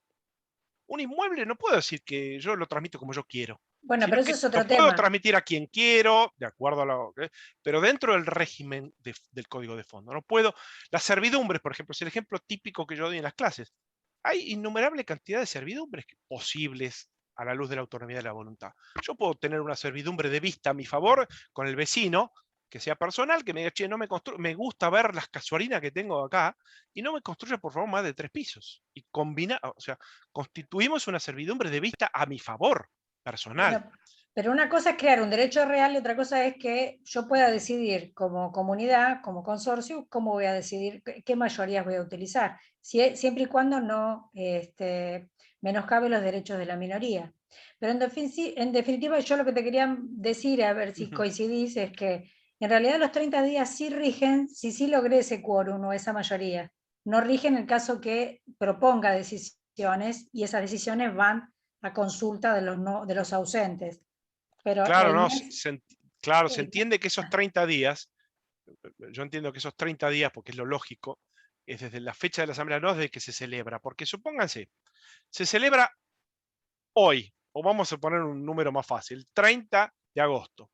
un inmueble, no puedo decir que yo lo transmito como yo quiero, Bueno, pero sino eso que es lo otro puedo tema. transmitir a quien quiero, de acuerdo a lo que, pero dentro del régimen del código de fondo. No puedo, las servidumbres, por ejemplo, es el ejemplo típico que yo doy en las clases. Hay innumerable cantidad de servidumbres posibles a la luz de la autonomía de la voluntad. Yo puedo tener una servidumbre de vista a mi favor con el vecino, que sea personal, que me diga, che, no me gusta ver las casuarinas que tengo acá, y no me construya, por favor, más de 3 pisos. Y combina, o sea, constituimos una servidumbre de vista a mi favor, personal. Bueno, pero una cosa es crear un derecho real y otra cosa es que yo pueda decidir como comunidad, como consorcio, cómo voy a decidir, qué mayorías voy a utilizar, siempre y cuando no menoscabe los derechos de la minoría. Pero en definitiva, yo lo que te quería decir, a ver si Ujú. coincidís, es que en realidad los 30 días sí rigen si sí logré ese quórum o esa mayoría. No rigen en el caso que proponga decisiones y esas decisiones van a consulta de los, no, de los ausentes. Pero Claro, el no, mes, claro, se el- entiende que esos 30 días, yo entiendo que esos 30 días, porque es lo lógico, es desde la fecha de la asamblea, no desde que se celebra, porque supónganse, se celebra hoy, o vamos a poner un número más fácil, 30 de agosto.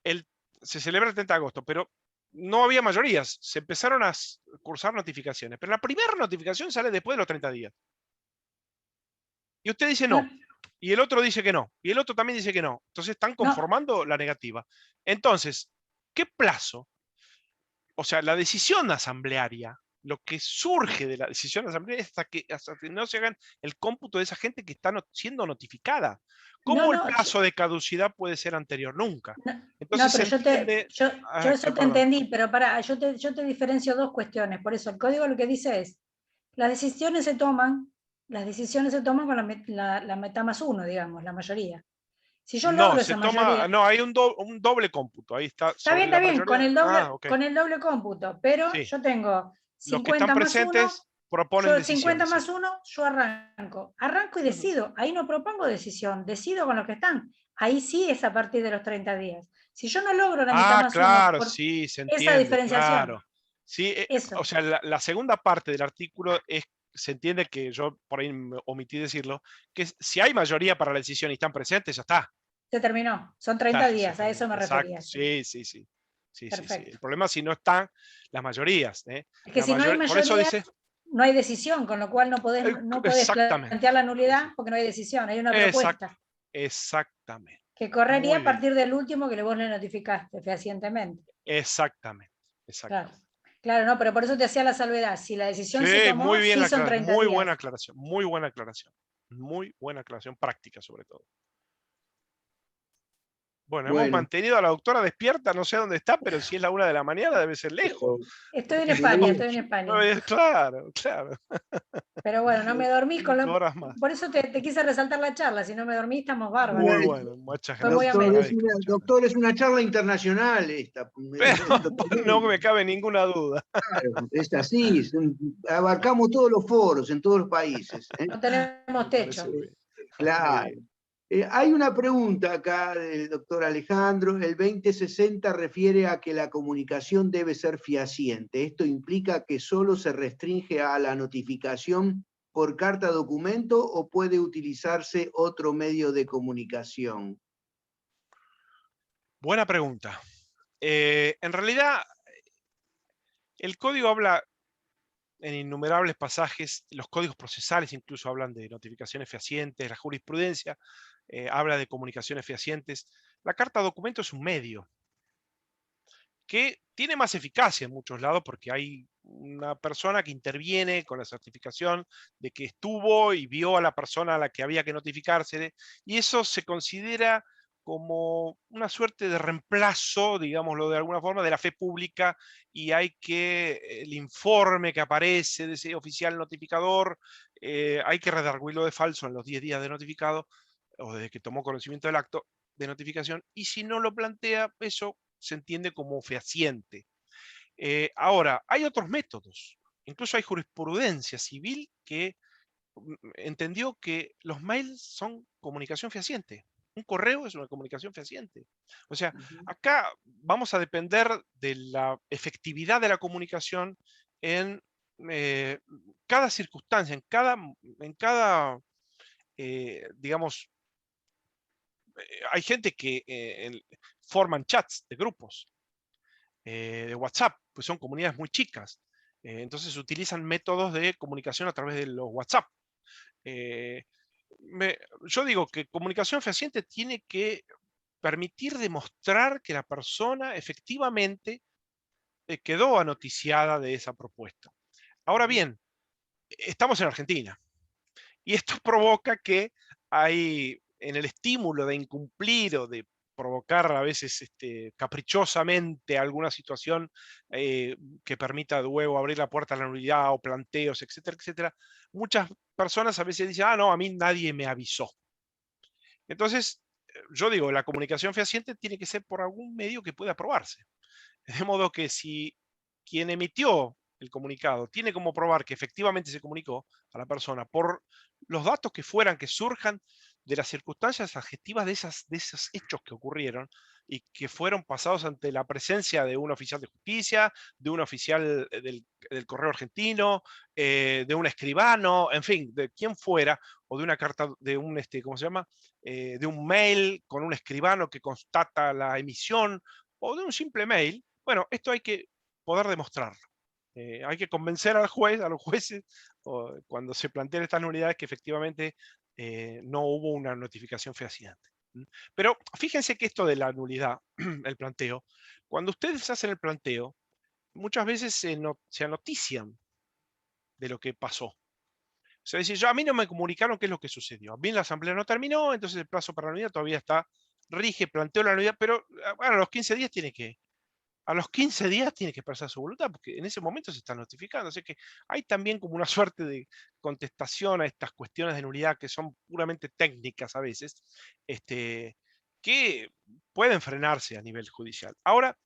El, se celebra el 30 de agosto, pero no había mayorías, se empezaron a cursar notificaciones, pero la primera notificación sale después de los 30 días. Y usted dice no, y el otro dice que no, y el otro también dice que no. Entonces están conformando la negativa. Entonces, ¿qué plazo? O sea, la decisión asamblearia, lo que surge de la decisión asamblearia es hasta que no se hagan el cómputo de esa gente que está siendo notificada. ¿Cómo el plazo de caducidad puede ser anterior? Nunca. Entonces pero se entiende... yo eso te entendí, pero yo te diferencio dos cuestiones. Por eso el código lo que dice es, las decisiones se toman con la mitad más uno, digamos, la mayoría. Si yo No, logro esa mayoría... No, hay un doble cómputo, ahí está. Está bien, con Okay. el doble cómputo, pero Sí. yo tengo Los que están 50 más 1, presentes proponen yo 50 decisiones. más 1, yo arranco y decido. Ahí no propongo decisión, decido con los que están. Ahí sí es a partir de los 30 días. Si yo no logro la mitad más Claro, 1 por sí, se esa entiende, diferenciación, claro. Sí, eso. o sea, la segunda parte del artículo se entiende que yo por ahí me omití decirlo, que si hay mayoría para la decisión y están presentes, ya está. Se terminó, son 30 días, a eso me Exacto, refería. sí. Perfecto. El problema es si no están las mayorías. Es que si no hay por eso mayoría, dice, no hay decisión, con lo cual no podés exactamente. plantear la nulidad porque no hay decisión, hay una propuesta. Exactamente. Que correría Muy a bien. partir del último que vos le notificaste fehacientemente. Exactamente. Claro, no, pero por eso te hacía la salvedad. Si la decisión se tomó, muy bien, sí son 30 muy días. buena aclaración, muy buena aclaración. Muy buena aclaración, práctica sobre todo. Bueno, hemos mantenido a la doctora despierta, no sé dónde está, pero si es la 1 de la mañana debe ser lejos. Estoy en España, Claro. Pero bueno, no me dormís con 5 horas más. Por eso te quise resaltar la charla, si no me dormís estamos bárbaros. Muy bueno, muchas gracias. gracias. Doctor, es una charla internacional esta. No me cabe ninguna duda. Claro, es así, abarcamos todos los foros en todos los países. No tenemos techo. Claro. Hay una pregunta acá del doctor Alejandro. El 2060 refiere a que la comunicación debe ser fehaciente. ¿Esto implica que solo se restringe a la notificación por carta documento o puede utilizarse otro medio de comunicación? Buena pregunta. En realidad, el código habla en innumerables pasajes, los códigos procesales incluso hablan de notificaciones fehacientes, la jurisprudencia habla de comunicaciones fehacientes. La carta documento es un medio que tiene más eficacia en muchos lados porque hay una persona que interviene con la certificación de que estuvo y vio a la persona a la que había que notificarse, y eso se considera como una suerte de reemplazo, digámoslo de alguna forma, de la fe pública, y hay que, el informe que aparece de ese oficial notificador, hay que redarguirlo de falso en los 10 días de notificado, o desde que tomó conocimiento del acto de notificación, y si no lo plantea, eso se entiende como fehaciente. Ahora, hay otros métodos, incluso hay jurisprudencia civil que entendió que los mails son comunicación fehaciente. Un correo es una comunicación fehaciente. O sea, acá vamos a depender de la efectividad de la comunicación en cada circunstancia, en cada digamos, hay gente que forman chats de grupos de WhatsApp, pues son comunidades muy chicas. Entonces utilizan métodos de comunicación a través de los WhatsApp. Yo digo que comunicación fehaciente tiene que permitir demostrar que la persona efectivamente quedó anoticiada de esa propuesta. Ahora bien, estamos en Argentina y esto provoca que hay en el estímulo de incumplir o de provocar a veces caprichosamente alguna situación que permita luego abrir la puerta a la nulidad o planteos, etcétera, etcétera, muchas personas a veces dicen, no, a mí nadie me avisó. Entonces, yo digo, la comunicación fehaciente tiene que ser por algún medio que pueda probarse. De modo que si quien emitió el comunicado tiene como probar que efectivamente se comunicó a la persona por los datos que fueran, que surjan de las circunstancias adjetivas de esos hechos que ocurrieron y que fueron pasados ante la presencia de un oficial de justicia, de un oficial del correo argentino, de un escribano, en fin, de quien fuera, o de una carta, de un, ¿cómo se llama? De un mail con un escribano que constata la emisión, o de un simple mail, Bueno, esto hay que poder demostrarlo. Hay que convencer al juez, a los jueces, cuando se plantean estas nulidades, que efectivamente no hubo una notificación fehaciente. Pero fíjense que esto de la nulidad, el planteo, cuando ustedes hacen el planteo, muchas veces se anotician de lo que pasó. O sea, decir, a mí no me comunicaron qué es lo que sucedió. A mí la asamblea no terminó, entonces el plazo para la nulidad todavía está, rige, planteo la nulidad, pero bueno, a los 15 días tiene que expresar su voluntad, porque en ese momento se está notificando. Así que hay también como una suerte de contestación a estas cuestiones de nulidad que son puramente técnicas a veces, que pueden frenarse a nivel judicial. Ahora,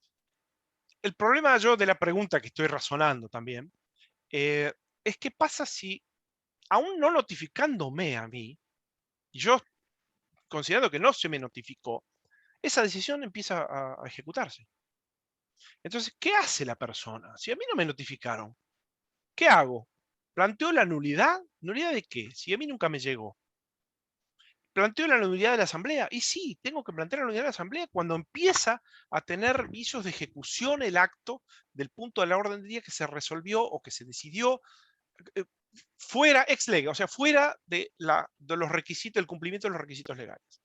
el problema yo de la pregunta que estoy razonando también, es qué pasa si, aún no notificándome a mí, y yo considerando que no se me notificó, esa decisión empieza a ejecutarse. Entonces, ¿qué hace la persona? Si a mí no me notificaron, ¿qué hago? ¿Planteo la nulidad? ¿Nulidad de qué? Si a mí nunca me llegó. ¿Planteo la nulidad de la asamblea? Y sí, tengo que plantear la nulidad de la asamblea cuando empieza a tener visos de ejecución el acto del punto de la orden del día que se resolvió o que se decidió eh, fuera ex lege, o sea, fuera de los requisitos, el cumplimiento de los requisitos legales.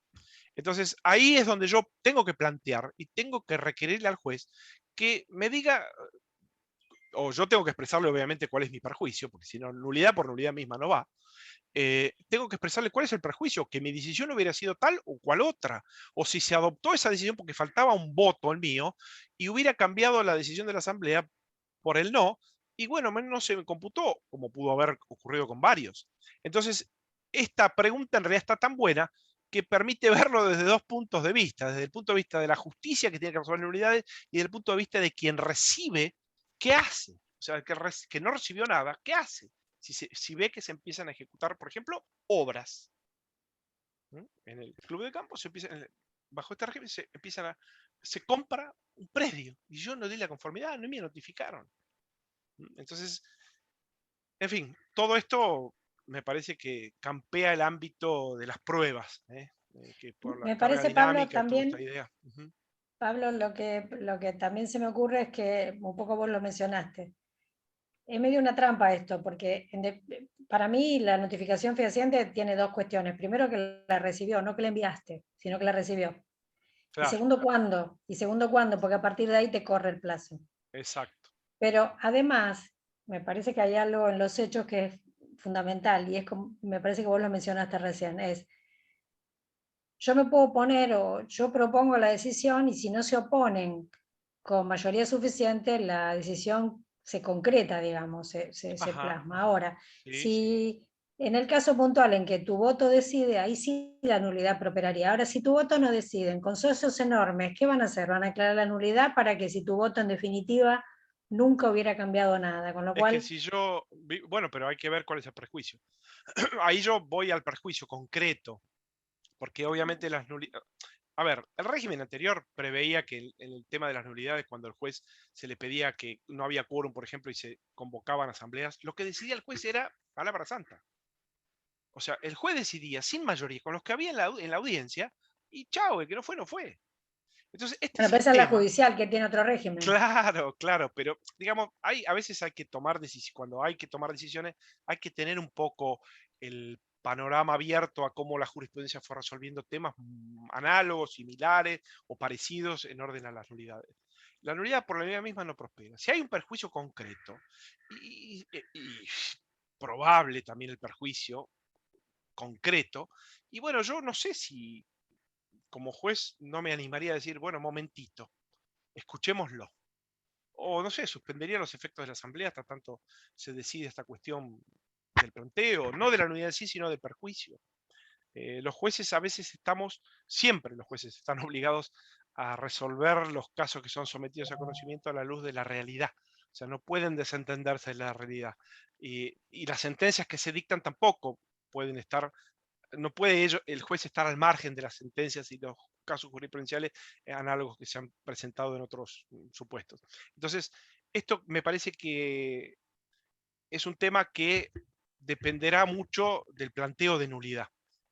Entonces, ahí es donde yo tengo que plantear y tengo que requerirle al juez que me diga, o yo tengo que expresarle obviamente cuál es mi perjuicio, porque si no, nulidad por nulidad misma no va. Tengo que expresarle cuál es el perjuicio, que mi decisión hubiera sido tal o cual otra, o si se adoptó esa decisión porque faltaba un voto el mío y hubiera cambiado la decisión de la asamblea por el no, y bueno, no se me computó, como pudo haber ocurrido con varios. Entonces, esta pregunta en realidad está tan buena que permite verlo desde dos puntos de vista, desde el punto de vista de la justicia que tiene que resolver nulidades y desde el punto de vista de quien recibe, ¿qué hace? O sea, que no recibió nada, ¿qué hace? Si ve que se empiezan a ejecutar, por ejemplo, obras. En el club de campo bajo este régimen se compra un predio y yo no di la conformidad, no me notificaron. Entonces, en fin, todo esto me parece que campea el ámbito de las pruebas, que por la Me carga parece, Pablo, dinámica y toda esta también, idea. Pablo, lo que también se me ocurre es que, un poco vos lo mencionaste, es medio una trampa esto, porque para mí la notificación fehaciente tiene dos cuestiones. Primero, que la recibió, no que la enviaste, sino que la recibió. Y Claro, segundo, ¿cuándo? Y segundo, ¿cuándo? Porque a partir de ahí te corre el plazo. exacto. Pero además, me parece que hay algo en los hechos que es fundamental, y es como, me parece que vos lo mencionaste recién, es, yo me puedo oponer o yo propongo la decisión y si no se oponen con mayoría suficiente, la decisión se concreta, digamos, se Ajá, plasma. Ahora, sí, sí. si en el caso puntual en que tu voto decide, ahí sí la nulidad properaría. Ahora, si tu voto no decide, en consorcios enormes, ¿qué van a hacer? Van a aclarar la nulidad para que si tu voto en definitiva nunca hubiera cambiado nada, con lo Es que cual, si yo, bueno, pero hay que ver cuál es el perjuicio. Ahí yo voy al perjuicio concreto, porque obviamente las nulidades. A ver, el régimen anterior preveía que en el tema de las nulidades, cuando el juez se le pedía que no había quórum, por ejemplo, y se convocaban asambleas, lo que decidía el juez era palabra santa. O sea, el juez decidía sin mayoría, con los que había en la audiencia, y chao, el que no fue, no fue. Entonces, este bueno, pero esa es la sistema, judicial que tiene otro régimen. claro, claro, pero digamos, a veces hay que tomar decisiones, cuando hay que tomar decisiones, hay que tener un poco el panorama abierto a cómo la jurisprudencia fue resolviendo temas análogos, similares o parecidos en orden a las nulidades. La nulidad por la vía misma no prospera. Si hay un perjuicio concreto y probable también el perjuicio concreto, y bueno, yo no sé si como juez no me animaría a decir, bueno, momentito, escuchémoslo. O no sé, suspendería los efectos de la asamblea hasta tanto se decide esta cuestión del planteo, no de la nulidad en sí, sino del perjuicio. Los jueces a veces siempre los jueces están obligados a resolver los casos que son sometidos a conocimiento a la luz de la realidad. O sea, no pueden desentenderse de la realidad. Y las sentencias que se dictan tampoco pueden estar, no puede el juez estar al margen de las sentencias y los casos jurisprudenciales análogos que se han presentado en otros supuestos. Entonces, esto me parece que es un tema que dependerá mucho del planteo de nulidad,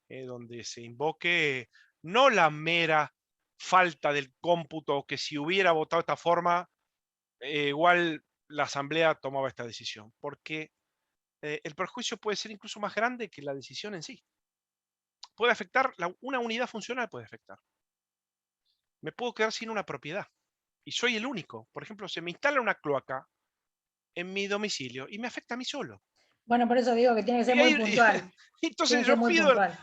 donde se invoque no la mera falta del cómputo, que si hubiera votado de esta forma, igual la asamblea tomaba esta decisión, porque el perjuicio puede ser incluso más grande que la decisión en sí. Puede afectar, una unidad funcional puede afectar. Me puedo quedar sin una propiedad y soy el único. Por ejemplo, se me instala una cloaca en mi domicilio y me afecta a mí solo. Bueno, por eso digo que tiene que ser Y muy ahí, puntual. entonces Tiene que ser yo muy pido, puntual.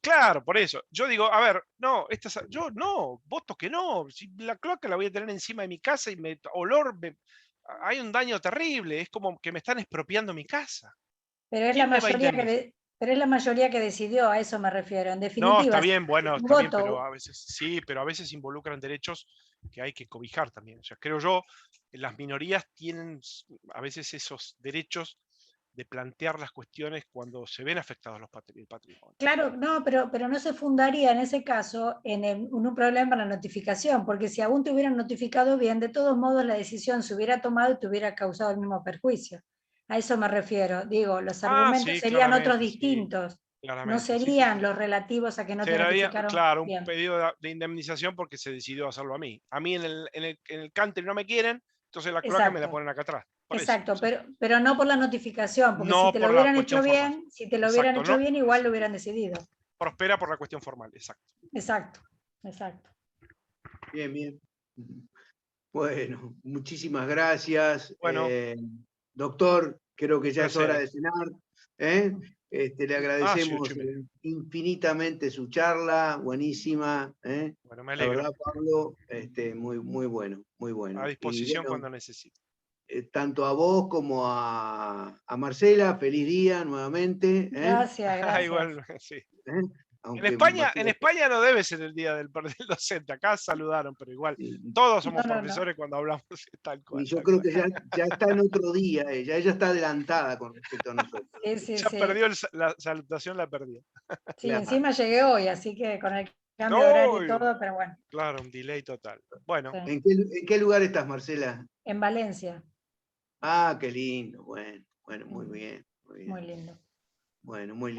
claro, por eso, yo digo, a ver, no, yo no, voto que no, si la cloaca la voy a tener encima de mi casa y hay un daño terrible, es como que me están expropiando mi casa. Pero es la ¿Quién me va a mayoría indemnizar? pero es la mayoría que decidió, a eso me refiero. En No, definitiva, un está bien, pero voto, a veces sí, pero a veces involucran derechos que hay que cobijar también. O sea, creo yo, las minorías tienen a veces esos derechos de plantear las cuestiones cuando se ven afectados el patrimonio. claro, no, pero no se fundaría en ese caso en un problema en la notificación, porque si aún te hubieran notificado bien, de todos modos la decisión se hubiera tomado y te hubiera causado el mismo perjuicio. A eso me refiero. Digo, los Ah, argumentos sí, serían otros claramente, sí, distintos, no claramente, sí, sí, serían sí. los relativos a que no te Sería, notificaron claro, un bien. pedido de indemnización porque se decidió hacerlo a mí. A mí en el country no me quieren, entonces la cloaca me la Exacto. ponen acá atrás. Por eso, Exacto, sí. pero no por la notificación, porque si No te lo por la hubieran hecho cuestión formal. bien, si te lo hubieran Exacto, hecho no. bien, igual lo hubieran decidido. Prospera por la cuestión formal, exacto. Exacto, exacto. Bien, bien. Bueno, muchísimas gracias. Bueno, Doctor, creo que ya es hora placer. de cenar. ¿eh? Le Sí, agradecemos 8:30. infinitamente su charla, buenísima. Bueno, me La alegro. verdad, Pablo, muy, muy bueno, muy A bueno. Y disposición bueno, cuando necesite. tanto a vos como a Marcela, feliz día nuevamente. Gracias, gracias. Igual, sí. ¿eh? En Aunque España, Marcela, no debe ser el día del docente. Acá saludaron, pero igual, sí. todos No, somos no, no. profesores cuando hablamos tal Y cual, yo tal creo cual. que ya está en otro día ella está adelantada con respecto a nosotros. Sí, sí, Ya sí. perdió la salutación, la perdió. Sí, Claro. encima llegué hoy, así que con el cambio de horario y ¡Uy! todo, pero bueno, Claro, un delay total. Bueno, sí. ¿En qué lugar estás, Marcela? En Valencia, Ah, qué lindo. Bueno, muy mm, bien, muy muy bien. lindo. Bueno, muy lindo.